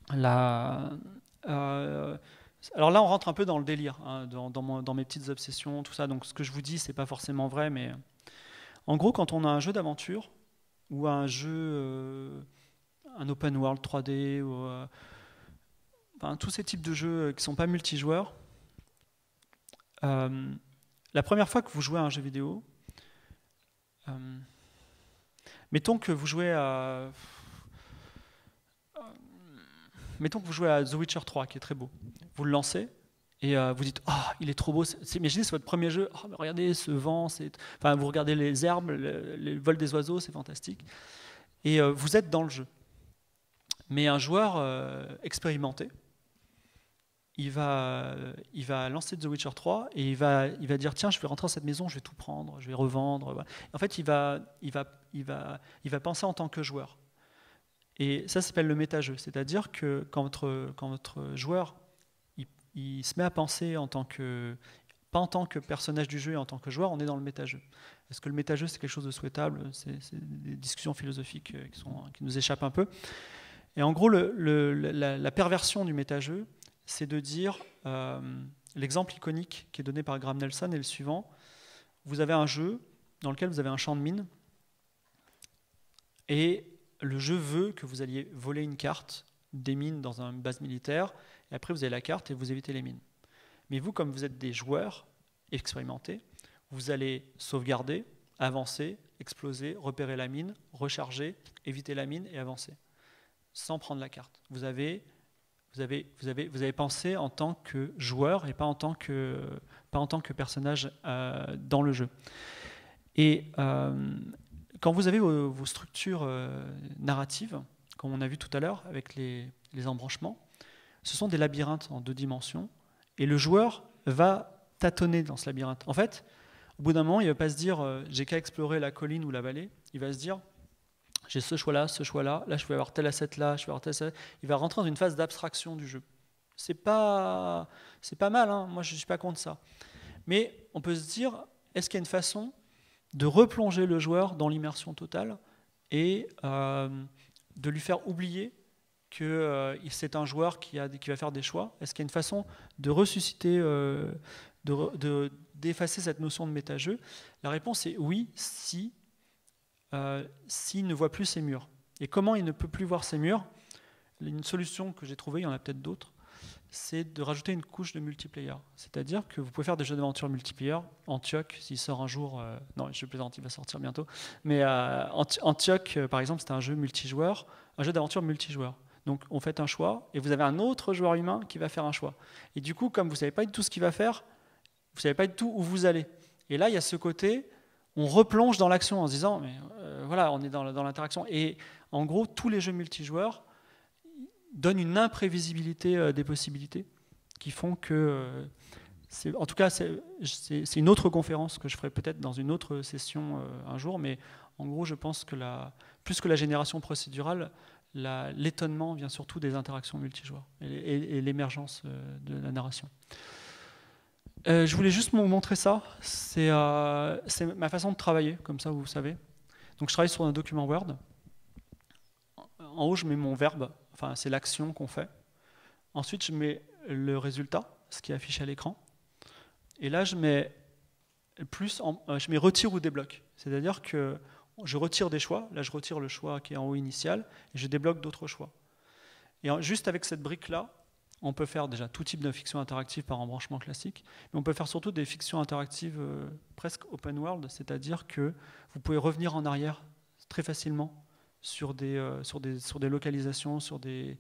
alors là on rentre un peu dans le délire, hein, dans mes petites obsessions, tout ça, donc ce que je vous dis c'est pas forcément vrai, mais en gros quand on a un jeu d'aventure ou un jeu un open world 3D, ou enfin, tous ces types de jeux qui ne sont pas multijoueurs. La première fois que vous jouez à un jeu vidéo, mettons que vous jouez à The Witcher 3, qui est très beau. Vous le lancez et vous dites « il est trop beau ». Imaginez, c'est votre premier jeu. « Regardez ce vent ». Enfin, vous regardez les herbes, le vol des oiseaux, c'est fantastique. Et vous êtes dans le jeu. Mais un joueur expérimenté, il va lancer The Witcher 3 et il va dire tiens, je vais rentrer dans cette maison, je vais tout prendre, je vais revendre. Voilà. En fait, il va penser en tant que joueur. Et ça s'appelle le méta-jeu, c'est-à-dire que quand votre joueur il se met à penser pas en tant que personnage du jeu et en tant que joueur, on est dans le méta-jeu. Est-ce que le méta-jeu c'est quelque chose de souhaitable? C'est des discussions philosophiques qui nous échappent un peu. Et en gros, la perversion du méta-jeu, c'est de dire, l'exemple iconique qui est donné par Graham Nelson est le suivant. Vous avez un jeu dans lequel vous avez un champ de mines et le jeu veut que vous alliez voler une carte des mines dans une base militaire et après vous avez la carte et vous évitez les mines. Mais vous, comme vous êtes des joueurs expérimentés, vous allez sauvegarder, avancer, exploser, repérer la mine, recharger, éviter la mine et avancer, sans prendre la carte. Vous avez pensé en tant que joueur et pas en tant que personnage dans le jeu. Et quand vous avez vos structures narratives, comme on a vu tout à l'heure avec les embranchements, ce sont des labyrinthes en 2 dimensions et le joueur va tâtonner dans ce labyrinthe. En fait, au bout d'un moment, il ne va pas se dire j'ai qu'à explorer la colline ou la vallée, il va se dire j'ai ce choix-là, là je vais avoir tel asset là, je vais avoir tel asset. Il va rentrer dans une phase d'abstraction du jeu. C'est pas mal, hein, moi je ne suis pas contre ça. Mais on peut se dire, est-ce qu'il y a une façon de replonger le joueur dans l'immersion totale et de lui faire oublier que c'est un joueur qui va faire des choix? Est-ce qu'il y a une façon de ressusciter, d'effacer cette notion de méta-jeu? La réponse est oui, s'il ne voit plus ses murs. Et comment il ne peut plus voir ses murs? Une solution que j'ai trouvée, il y en a peut-être d'autres, c'est de rajouter une couche de multiplayer. C'est-à-dire que vous pouvez faire des jeux d'aventure multiplayer. Antioch, s'il sort un jour, non, je plaisante, il va sortir bientôt, mais Antioch, par exemple, c'est un jeu multijoueur, un jeu d'aventure multijoueur. Donc on fait un choix, et vous avez un autre joueur humain qui va faire un choix. Et du coup, comme vous ne savez pas du tout ce qu'il va faire, vous ne savez pas du tout où vous allez. Et là, il y a ce côté, on replonge dans l'action en se disant, mais voilà, on est dans l'interaction. Et en gros, tous les jeux multijoueurs donnent une imprévisibilité des possibilités qui font que, en tout cas, c'est une autre conférence que je ferai peut-être dans une autre session un jour, mais en gros, je pense que plus que la génération procédurale, l'étonnement vient surtout des interactions multijoueurs et l'émergence de la narration. Je voulais juste vous montrer ça. C'est ma façon de travailler, comme ça vous savez. Donc je travaille sur un document Word. En haut, je mets mon verbe, enfin c'est l'action qu'on fait. Ensuite, je mets le résultat, ce qui est affiché à l'écran. Et là, je mets retire ou débloque. C'est-à-dire que je retire des choix. Là, je retire le choix qui est en haut initial et je débloque d'autres choix. Et juste avec cette brique-là, on peut faire déjà tout type de fiction interactive par embranchement classique, mais on peut faire surtout des fictions interactives presque open world, c'est-à-dire que vous pouvez revenir en arrière très facilement sur des localisations, sur des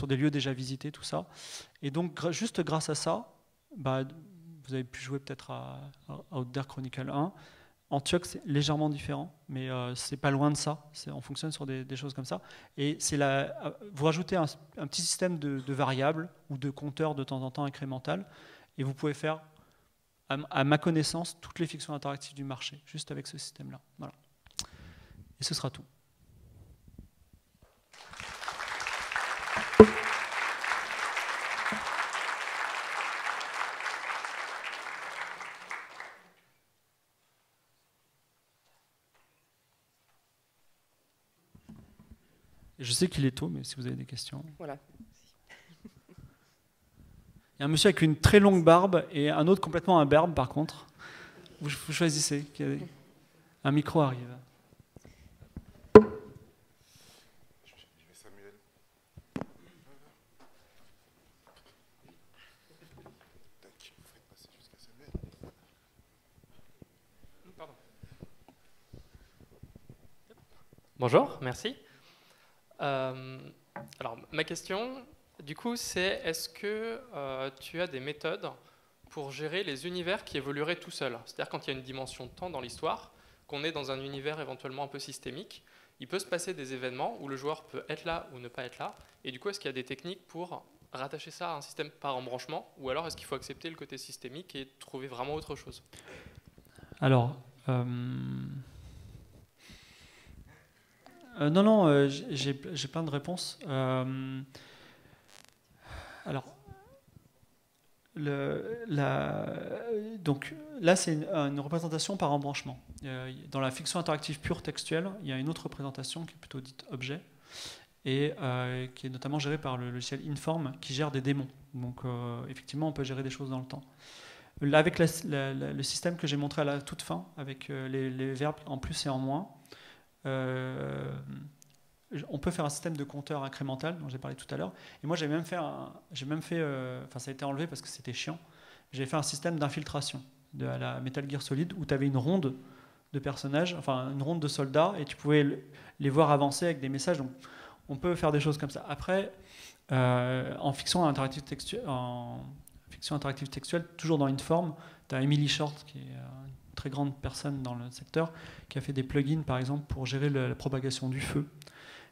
lieux déjà visités, tout ça. Et donc, juste grâce à ça, vous avez pu jouer peut-être à Outder Chronicle 1. Antioch, c'est légèrement différent, mais c'est pas loin de ça. On fonctionne sur des choses comme ça. Et vous rajoutez un petit système de variables ou de compteurs de temps en temps incrémental, et vous pouvez faire, à ma connaissance, toutes les fictions interactives du marché, juste avec ce système-là. Voilà. Et ce sera tout. Je sais qu'il est tôt, mais si vous avez des questions. Voilà. Il y a un monsieur avec une très longue barbe et un autre complètement imberbe, par contre. Vous choisissez. Un micro arrive. Bonjour, merci. Alors, ma question, du coup, c'est est-ce que tu as des méthodes pour gérer les univers qui évolueraient tout seuls? C'est-à-dire quand il y a une dimension de temps dans l'histoire, qu'on est dans un univers éventuellement un peu systémique, il peut se passer des événements où le joueur peut être là ou ne pas être là, et du coup, est-ce qu'il y a des techniques pour rattacher ça à un système par embranchement, ou alors est-ce qu'il faut accepter le côté systémique et trouver vraiment autre chose? Alors, non, j'ai plein de réponses. Alors, donc là, c'est une représentation par embranchement. Dans la fiction interactive pure textuelle, il y a une autre représentation qui est plutôt dite objet, et qui est notamment gérée par le logiciel Inform, qui gère des démons. Donc, effectivement, on peut gérer des choses dans le temps. Là, avec le système que j'ai montré à la toute fin, avec les verbes en plus et en moins, on peut faire un système de compteur incrémental dont j'ai parlé tout à l'heure. Et moi, j'ai même fait, enfin, ça a été enlevé parce que c'était chiant. J'ai fait un système d'infiltration à la Metal Gear Solid où tu avais une ronde de personnages, enfin une ronde de soldats, et tu pouvais les voir avancer avec des messages. Donc, on peut faire des choses comme ça. Après, en fiction interactive textuelle, toujours dans Inform, tu as Emily Short, qui est une très grande personne dans le secteur, qui a fait des plugins, par exemple, pour gérer la propagation du feu.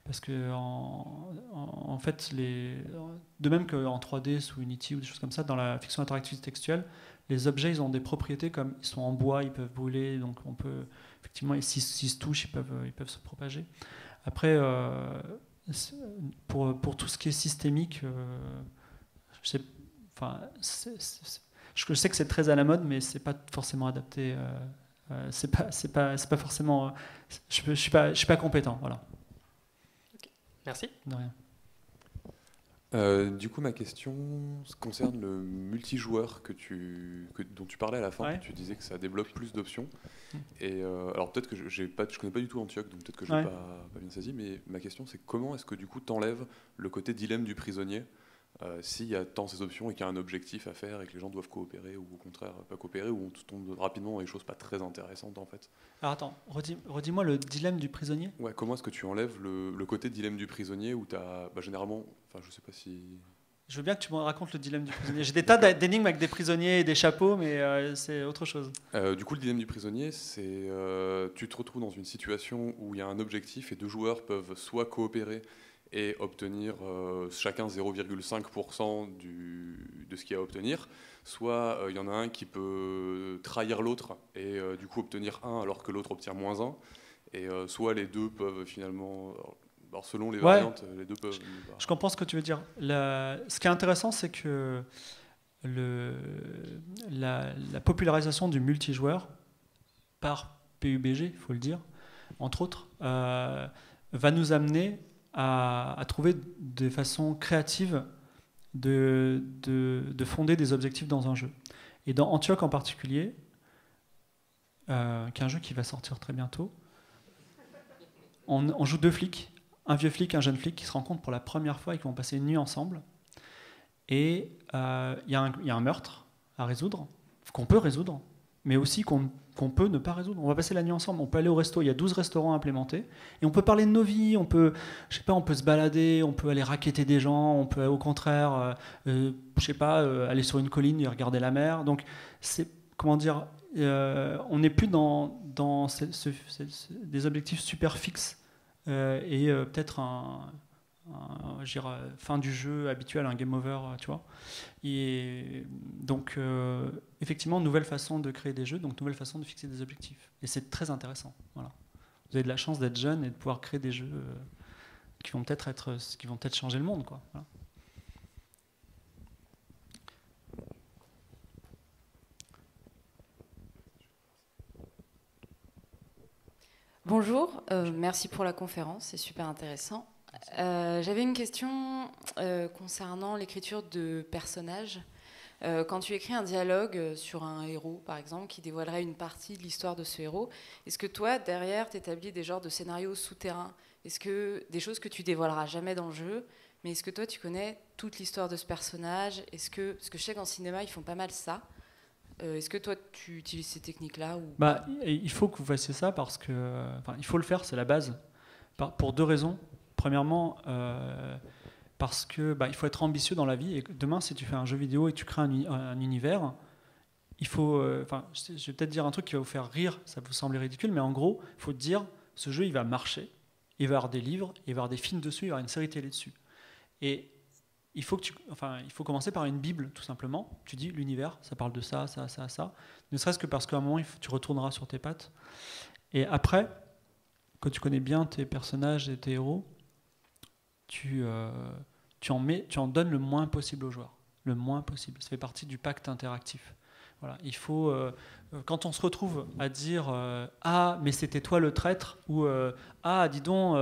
Parce que, en fait, de même qu'en 3D, sous Unity ou des choses comme ça, dans la fiction interactive textuelle, les objets, ils ont des propriétés comme ils sont en bois, ils peuvent brûler, donc on peut, effectivement, s'ils se touchent, ils peuvent se propager. Après, pour tout ce qui est systémique, je sais que c'est très à la mode, mais c'est pas forcément adapté. C'est pas forcément. Je suis pas compétent, voilà. Okay. Merci. De rien. Du coup, ma question concerne le multijoueur dont tu parlais à la fin. Ouais. Tu disais que ça développe plus d'options. Et alors peut-être que je connais pas du tout Antioch, donc peut-être que je n'ai pas bien saisi. Mais ma question, c'est comment est-ce que du coup t'enlèves le côté dilemme du prisonnier s'il y a tant ces options et qu'il y a un objectif à faire et que les gens doivent coopérer ou au contraire pas coopérer, ou on tombe rapidement dans des choses pas très intéressantes en fait. Alors attends, redis-moi le dilemme du prisonnier. Ouais, comment est-ce que tu enlèves le côté dilemme du prisonnier où tu as généralement, enfin je sais pas si... Je veux bien que tu me racontes le dilemme du prisonnier. J'ai des tas d'énigmes avec des prisonniers et des chapeaux, mais c'est autre chose. Du coup, le dilemme du prisonnier, c'est tu te retrouves dans une situation où il y a un objectif et deux joueurs peuvent soit coopérer et obtenir chacun 0,5% de ce qu'il y a à obtenir, soit il y en a un qui peut trahir l'autre et du coup obtenir 1 alors que l'autre obtient moins 1, et soit les deux peuvent finalement... Alors selon les variantes, les deux peuvent... Je comprends ce que tu veux dire. Ce qui est intéressant, c'est que la popularisation du multijoueur par PUBG, il faut le dire, entre autres, va nous amener à trouver des façons créatives de fonder des objectifs dans un jeu. Et dans Antioch en particulier, qui est un jeu qui va sortir très bientôt, on joue deux flics, un vieux flic, un jeune flic, qui se rencontrent pour la première fois et qui vont passer une nuit ensemble. Et il y a un meurtre à résoudre, qu'on peut résoudre, mais aussi qu'on peut ne pas résoudre. On va passer la nuit ensemble, on peut aller au resto, il y a 12 restaurants implémentés, et on peut parler de nos vies, on peut se balader, on peut aller racketter des gens, on peut au contraire, aller sur une colline et regarder la mer. Donc, on n'est plus dans des objectifs super fixes, et peut-être fin du jeu habituel, un game over, tu vois. Et donc, effectivement, nouvelle façon de créer des jeux, donc nouvelle façon de fixer des objectifs. Et c'est très intéressant. Voilà. Vous avez de la chance d'être jeune et de pouvoir créer des jeux qui vont peut-être changer le monde, quoi. Voilà. Bonjour, merci pour la conférence, c'est super intéressant. J'avais une question concernant l'écriture de personnages. Quand tu écris un dialogue sur un héros, par exemple, qui dévoilerait une partie de l'histoire de ce héros, est-ce que toi, derrière, tu établis des genres de scénarios souterrains? Est-ce que des choses que tu dévoileras jamais dans le jeu, mais est-ce que toi, tu connais toute l'histoire de ce personnage? Parce que je sais qu'en cinéma, ils font pas mal ça. Est-ce que toi, tu utilises ces techniques-là ou... Il faut que vous fassiez ça parce que... il faut le faire, c'est la base. Pour deux raisons. Premièrement, parce que il faut être ambitieux dans la vie. Et demain, si tu fais un jeu vidéo et que tu crées un univers, il faut. Je vais peut-être dire un truc qui va vous faire rire, ça va vous sembler ridicule, mais en gros, il faut te dire, ce jeu, il va marcher, il va y avoir des livres, il va y avoir des films dessus, il va y avoir une série télé dessus. Et il faut commencer par une Bible, tout simplement. Tu dis, l'univers, ça parle de ça, ça, ça, ça. Ne serait-ce que parce qu'à un moment, tu retourneras sur tes pattes. Et après, quand tu connais bien tes personnages et tes héros, tu en donnes le moins possible aux joueurs. Le moins possible. Ça fait partie du pacte interactif. Voilà. Il faut, quand on se retrouve à dire ah, mais c'était toi le traître, ou ah, dis donc,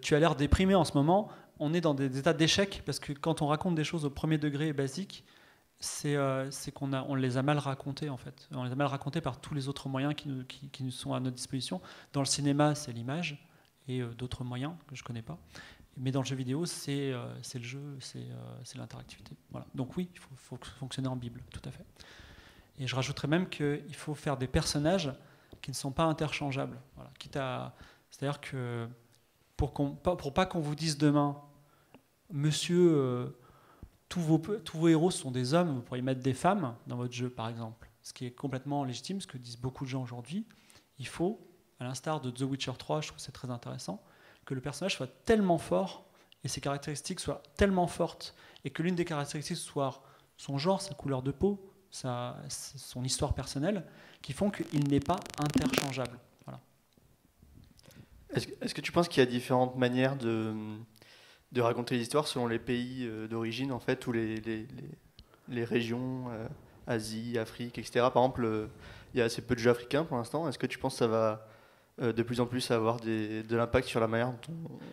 tu as l'air déprimé en ce moment, on est dans des états d'échec, parce que quand on raconte des choses au premier degré basique, c'est qu'on les a mal racontées, en fait. On les a mal racontées par tous les autres moyens qui nous sont à notre disposition. Dans le cinéma, c'est l'image, et d'autres moyens que je ne connais pas. Mais dans le jeu vidéo, c'est le jeu, c'est l'interactivité. Voilà. Donc oui, il faut fonctionner en Bible, tout à fait. Et je rajouterais même qu'il faut faire des personnages qui ne sont pas interchangeables. Voilà. C'est-à-dire que pour pas qu'on vous dise demain, monsieur, tous vos héros sont des hommes, vous pourriez mettre des femmes dans votre jeu, par exemple. Ce qui est complètement légitime, ce que disent beaucoup de gens aujourd'hui. Il faut, à l'instar de The Witcher 3, je trouve que c'est très intéressant, que le personnage soit tellement fort et ses caractéristiques soient tellement fortes, et que l'une des caractéristiques soit son genre, sa couleur de peau, son histoire personnelle, qui font qu'il n'est pas interchangeable. Voilà. Est-ce que tu penses qu'il y a différentes manières de raconter les histoires selon les pays d'origine, en fait, ou les régions, Asie, Afrique, etc. Par exemple, il y a assez peu de jeux africains pour l'instant. Est-ce que tu penses que ça va de plus en plus avoir de l'impact sur la manière dont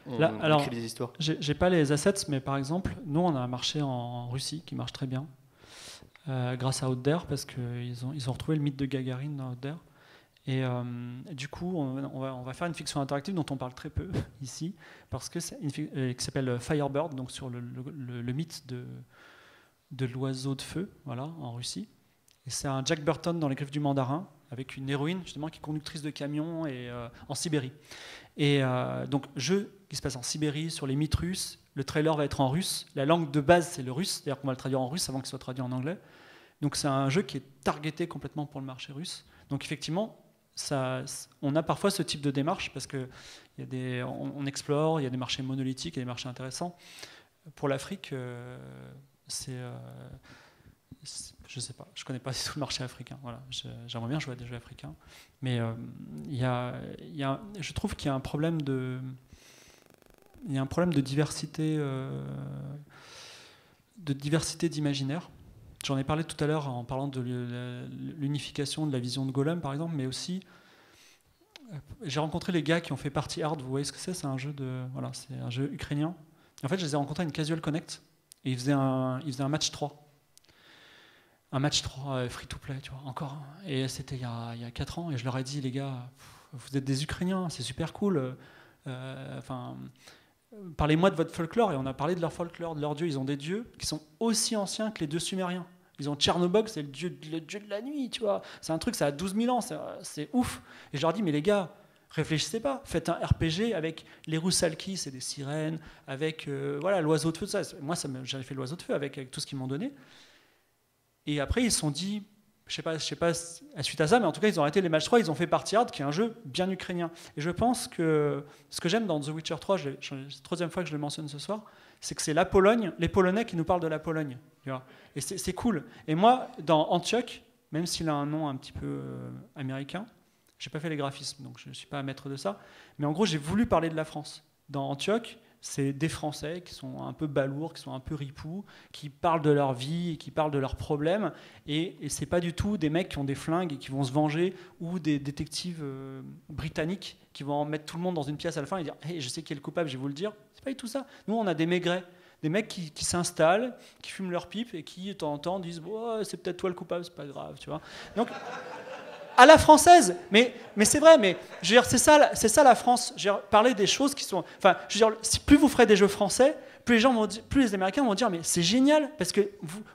on écrit les histoires? J'ai pas les assets, mais par exemple, nous, on a un marché en Russie qui marche très bien, grâce à Outdare, parce qu'ils ont retrouvé le mythe de Gagarine dans Outdare. Et du coup, on va faire une fiction interactive dont on parle très peu ici, parce que c'est qui s'appelle Firebird, donc sur le mythe de l'oiseau de feu, voilà, en Russie. Et c'est un Jack Burton dans Les Griffes du Mandarin, avec une héroïne justement qui est conductrice de camion et en Sibérie. Et donc jeu qui se passe en Sibérie sur les mythes russes. Le trailer va être en russe. La langue de base c'est le russe, c'est-à-dire qu'on va le traduire en russe avant qu'il soit traduit en anglais. Donc c'est un jeu qui est targeté complètement pour le marché russe. Donc effectivement, on a parfois ce type de démarche parce que on explore, il y a des marchés monolithiques et des marchés intéressants. Pour l'Afrique, je sais pas, je connais pas du tout le marché africain. Voilà, j'aimerais bien jouer à des jeux africains, mais je trouve qu'il y a un problème de diversité d'imaginaire. J'en ai parlé tout à l'heure en parlant de l'unification de la vision de Golem, par exemple, mais aussi j'ai rencontré les gars qui ont fait Party Hard. Vous voyez ce que c'est? C'est un jeu c'est un jeu ukrainien. En fait, je les ai rencontrés à une Casual Connect et ils faisaient un match 3. Un match 3 free-to-play, tu vois, encore. Et c'était il y a 4 ans, et je leur ai dit, les gars, vous êtes des Ukrainiens, c'est super cool. Parlez-moi de votre folklore. Et on a parlé de leur folklore, de leurs dieux. Ils ont des dieux qui sont aussi anciens que les dieux sumériens. Ils ont Tchernobog, c'est le dieu de la nuit, tu vois. C'est un truc, ça a 12 000 ans, c'est ouf. Et je leur dis, mais les gars, réfléchissez pas. Faites un RPG avec les Roussalki, c'est des sirènes, avec l'oiseau de feu, tout ça. Moi, j'avais fait l'oiseau de feu avec tout ce qu'ils m'ont donné. Et après, ils se sont dit, je sais pas suite à ça, mais en tout cas, ils ont arrêté les matchs 3, ils ont fait Party Hard, qui est un jeu bien ukrainien. Et je pense que ce que j'aime dans The Witcher 3, c'est la troisième fois que je le mentionne ce soir, c'est que c'est la Pologne, les Polonais qui nous parlent de la Pologne. Tu vois. Et c'est cool. Et moi, dans Antioch, même s'il a un nom un petit peu américain, j'ai pas fait les graphismes, donc je ne suis pas maître de ça, mais en gros, j'ai voulu parler de la France. Dans Antioch, c'est des Français qui sont un peu balourds, qui sont un peu ripoux, qui parlent de leur vie, qui parlent de leurs problèmes, et c'est pas du tout des mecs qui ont des flingues et qui vont se venger, ou des détectives britanniques qui vont mettre tout le monde dans une pièce à la fin et dire hey, je sais qui est le coupable, je vais vous le dire. C'est pas du tout ça. Nous, on a des maigrets, des mecs qui s'installent, qui fument leur pipe et qui, de temps en temps, disent oh, c'est peut-être toi le coupable, c'est pas grave, tu vois. Donc, à la française, mais c'est vrai, mais je veux dire, c'est ça la France. Je veux dire, parler des choses qui sont, enfin, je veux dire, plus vous ferez des jeux français, plus les Américains vont dire, mais c'est génial parce que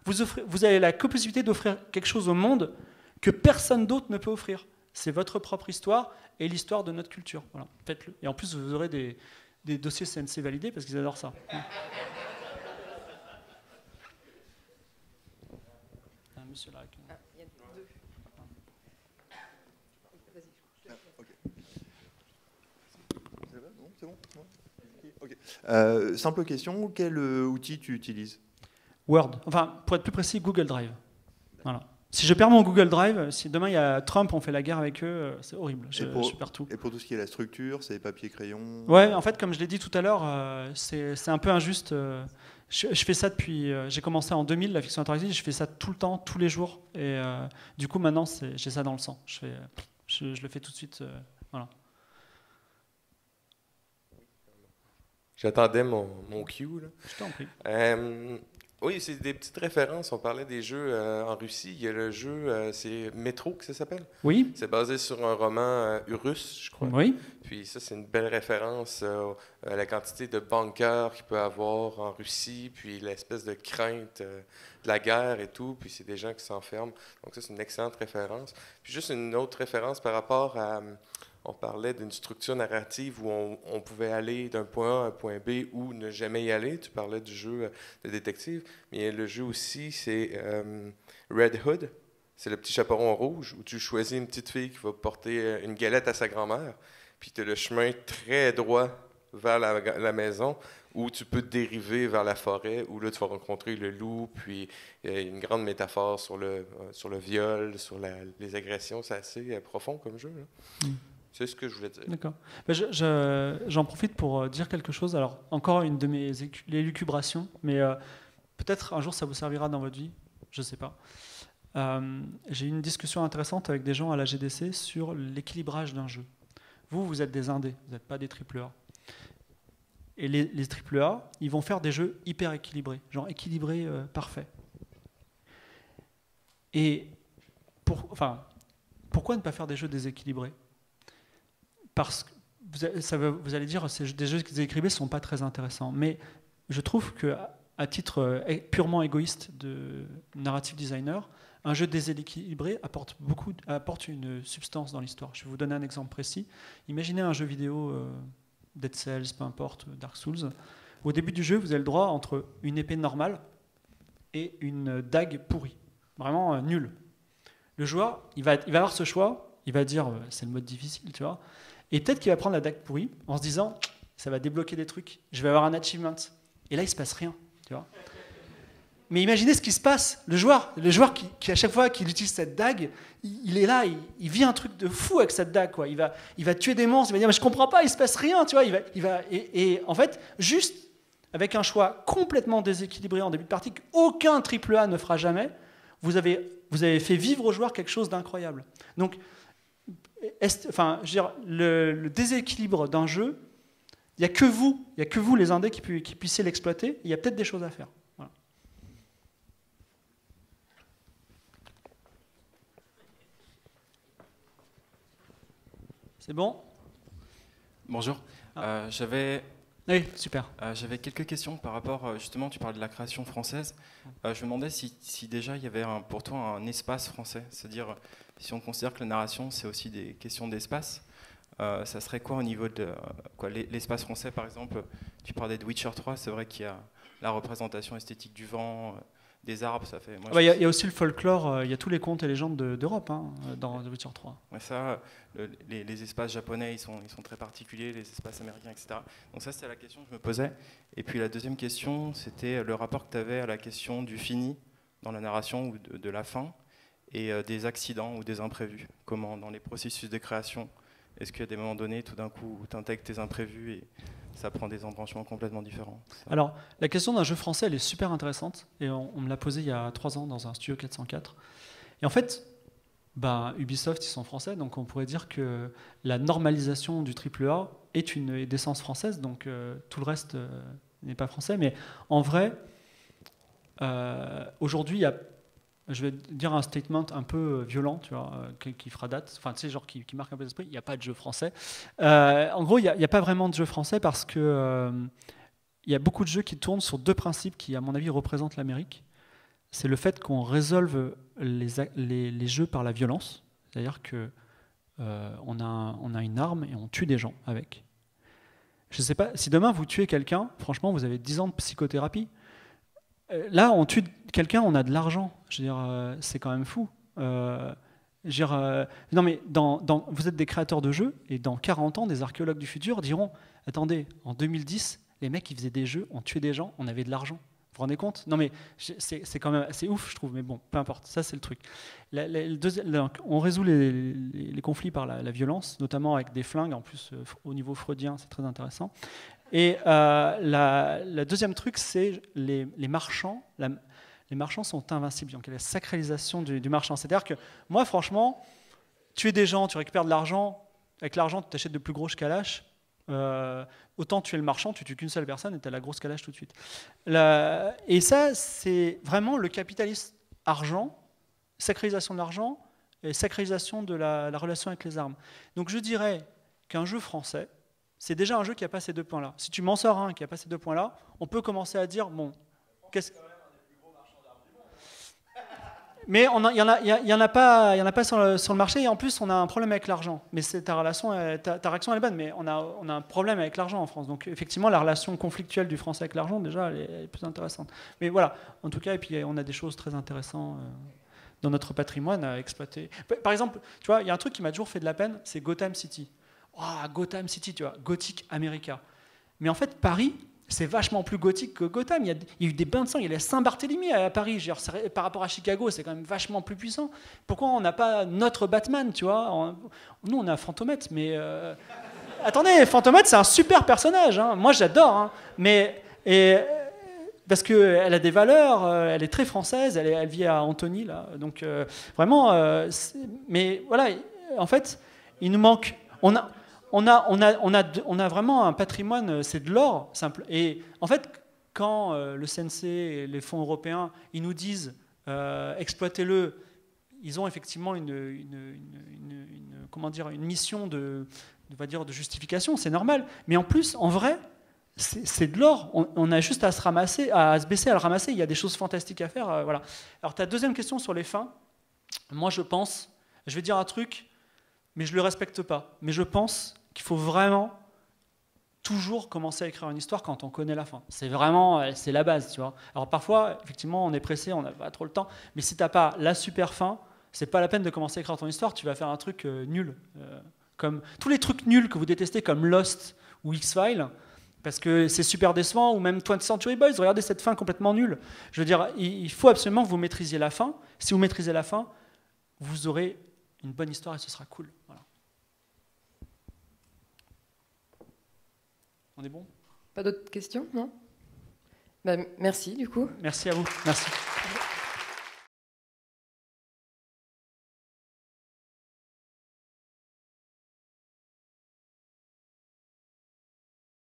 vous avez la possibilité d'offrir quelque chose au monde que personne d'autre ne peut offrir. C'est votre propre histoire et l'histoire de notre culture. Voilà, faites-le. Et en plus, vous aurez des dossiers CNC validés parce qu'ils adorent ça. Monsieur là. Il y a deux. C'est bon. Okay. Simple question, quel outil tu utilises? Word. Enfin, pour être plus précis, Google Drive. Voilà. Si je perds mon Google Drive, si demain il y a Trump, on fait la guerre avec eux, c'est horrible. Je perds tout. Et pour tout ce qui est la structure, c'est papier, crayon? Ouais, en fait, comme je l'ai dit tout à l'heure, c'est un peu injuste. Je fais ça depuis. J'ai commencé en 2000, la fiction interactive, je fais ça tout le temps, tous les jours. Et du coup, maintenant, j'ai ça dans le sang. Je le fais tout de suite. Voilà. J'attendais mon cue, là. Je t'en prie. Oui, c'est des petites références. On parlait des jeux en Russie. Il y a le jeu, c'est Métro que ça s'appelle. Oui. C'est basé sur un roman russe, je crois. Oui. Puis ça, c'est une belle référence à la quantité de bunkers qu'il peut y avoir en Russie, puis l'espèce de crainte de la guerre et tout. Puis c'est des gens qui s'enferment. Donc ça, c'est une excellente référence. Puis juste une autre référence par rapport à... On parlait d'une structure narrative où on pouvait aller d'un point A à un point B ou ne jamais y aller. Tu parlais du jeu de détective. Mais le jeu aussi, c'est Red Hood. C'est le petit chaperon rouge où tu choisis une petite fille qui va porter une galette à sa grand-mère. Puis tu as le chemin très droit vers la maison où tu peux dériver vers la forêt où là tu vas rencontrer le loup. Puis il y a une grande métaphore sur le viol, sur les agressions. C'est assez profond comme jeu, là. C'est ce que je voulais dire. D'accord. J'en profite pour dire quelque chose. Alors, encore une de mes élucubrations, mais peut-être un jour ça vous servira dans votre vie, je ne sais pas. J'ai eu une discussion intéressante avec des gens à la GDC sur l'équilibrage d'un jeu. Vous êtes des indés, vous n'êtes pas des AAA. Et les AAA, ils vont faire des jeux hyper équilibrés, genre équilibrés parfaits. Et pourquoi ne pas faire des jeux déséquilibrés ? Parce que vous allez dire que des jeux déséquilibrés ne sont pas très intéressants. Mais je trouve qu'à titre purement égoïste de narrative designer, un jeu déséquilibré apporte une substance dans l'histoire. Je vais vous donner un exemple précis. Imaginez un jeu vidéo, Dead Cells, peu importe, Dark Souls. Au début du jeu, vous avez le droit entre une épée normale et une dague pourrie. Vraiment nulle. Le joueur, il va avoir ce choix, il va dire c'est le mode difficile, tu vois. Et peut-être qu'il va prendre la dague pourrie en se disant ça va débloquer des trucs, je vais avoir un achievement. Et là, il ne se passe rien, tu vois. Mais imaginez ce qui se passe. Le joueur qui à chaque fois qu'il utilise cette dague, il est là, il vit un truc de fou avec cette dague, quoi. Il va tuer des monstres, il va dire mais je comprends pas, il se passe rien, tu vois. Et en fait, juste avec un choix complètement déséquilibré en début de partie qu'aucun AAA ne fera jamais, vous avez fait vivre aux joueurs quelque chose d'incroyable. Donc je veux dire, le déséquilibre d'un jeu, il n'y a que vous les indés qui puissiez l'exploiter. Il y a peut-être des choses à faire. Voilà. C'est bon ? Bonjour. Oui, super. J'avais quelques questions par rapport, justement, tu parles de la création française. Je me demandais si déjà il y avait pour toi un espace français, c'est-à-dire si on considère que la narration c'est aussi des questions d'espace, ça serait quoi au niveau de l'espace français par exemple? Tu parlais de Witcher 3, c'est vrai qu'il y a la représentation esthétique du vent, des arbres, ça fait... Il y a aussi le folklore, il y a tous les contes et légendes d'Europe dans The Witcher 3. Ouais, ça, les espaces japonais, ils sont très particuliers, les espaces américains, etc. Donc ça, c'était la question que je me posais. Et puis la deuxième question, c'était le rapport que tu avais à la question du fini dans la narration ou de la fin, et des accidents ou des imprévus. Comment, dans les processus de création, est-ce qu'il y a des moments donnés, tout d'un coup, où tu intègres tes imprévus et ça prend des embranchements complètement différents? Alors, la question d'un jeu français, elle est super intéressante. Et on me l'a posée il y a 3 ans dans un studio 404. Et en fait, Ubisoft, ils sont français, donc on pourrait dire que la normalisation du AAA est une d'essence française, donc tout le reste n'est pas français. Mais en vrai, aujourd'hui, il y a... Je vais dire un statement un peu violent, tu vois, qui fera date, enfin, tu sais, genre qui marque un peu l'esprit. Il n'y a pas de jeu français. En gros, il n'y a pas vraiment de jeu français parce que il y a beaucoup de jeux qui tournent sur 2 principes qui, à mon avis, représentent l'Amérique. C'est le fait qu'on résolve les jeux par la violence, c'est-à-dire que on a une arme et on tue des gens avec. Je ne sais pas, si demain vous tuez quelqu'un, franchement, vous avez 10 ans de psychothérapie. Là, on tue quelqu'un, on a de l'argent. Je veux dire, c'est quand même fou. Non mais vous êtes des créateurs de jeux, et dans 40 ans, des archéologues du futur diront « Attendez, en 2010, les mecs qui faisaient des jeux, on tuait des gens, on avait de l'argent. » Vous vous rendez compte? Non mais c'est quand même assez ouf, je trouve, mais bon, peu importe, ça c'est le truc. On résout les conflits par la violence, notamment avec des flingues, en plus au niveau freudien, c'est très intéressant. Et la deuxième truc, c'est les marchands. Les marchands sont invincibles, donc il y a la sacralisation du marchand. C'est-à-dire que moi, franchement, tuer des gens, tu récupères de l'argent, avec l'argent, tu t'achètes de plus grosses calaches. Autant tuer le marchand, tu tues qu'une seule personne et tu as la grosse calage tout de suite. Et ça, c'est vraiment le capitalisme argent, sacralisation de l'argent et sacralisation de la relation avec les armes. Donc je dirais qu'un jeu français, c'est déjà un jeu qui n'a pas ces deux points-là. Si tu m'en sors un qui n'a pas ces deux points-là, on peut commencer à dire, bon, qu'est-ce... Mais il n'y en a pas sur le marché, et en plus on a un problème avec l'argent. Mais ta réaction elle est bonne, mais on a un problème avec l'argent en France. Donc effectivement la relation conflictuelle du français avec l'argent déjà elle est plus intéressante. Mais voilà, en tout cas, et puis on a des choses très intéressantes dans notre patrimoine à exploiter. Par exemple, tu vois, il y a un truc qui m'a toujours fait de la peine, c'est Gotham City. Oh, Gotham City, tu vois, Gothic America. Mais en fait Paris, c'est vachement plus gothique que Gotham. Il y a eu des bains de sang. Il y a la Saint-Barthélemy à Paris. Genre, par rapport à Chicago, c'est quand même vachement plus puissant. Pourquoi on n'a pas notre Batman, tu vois? Nous, on a Fantomette, mais... Attendez, Fantomette, c'est un super personnage. Hein. Moi, j'adore. Hein. Parce qu'elle a des valeurs, elle est très française, elle vit à Antony, là. Donc, vraiment... mais voilà, en fait, il nous manque... On a vraiment un patrimoine, c'est de l'or simple. Et en fait, quand le CNC et les fonds européens, ils nous disent exploitez-le, ils ont effectivement une mission de justification, c'est normal. Mais en plus, en vrai, c'est de l'or. On a juste à se baisser à le ramasser. Il y a des choses fantastiques à faire. Voilà. Alors, ta deuxième question sur les fins, moi je vais dire un truc, mais je ne le respecte pas. Mais je pense qu'il faut vraiment toujours commencer à écrire une histoire quand on connaît la fin. C'est la base, tu vois. Alors parfois, effectivement, on est pressé, on n'a pas trop le temps, mais si tu n'as pas la super fin, c'est pas la peine de commencer à écrire ton histoire, tu vas faire un truc nul. Comme tous les trucs nuls que vous détestez, comme Lost ou X-Files, parce que c'est super décevant, ou même 20th Century Boys, regardez cette fin complètement nulle. Je veux dire, il faut absolument que vous maîtrisiez la fin. Si vous maîtrisez la fin, vous aurez une bonne histoire et ce sera cool. Voilà. On est bon? Pas d'autres questions, non? Merci du coup. Merci à vous. Merci.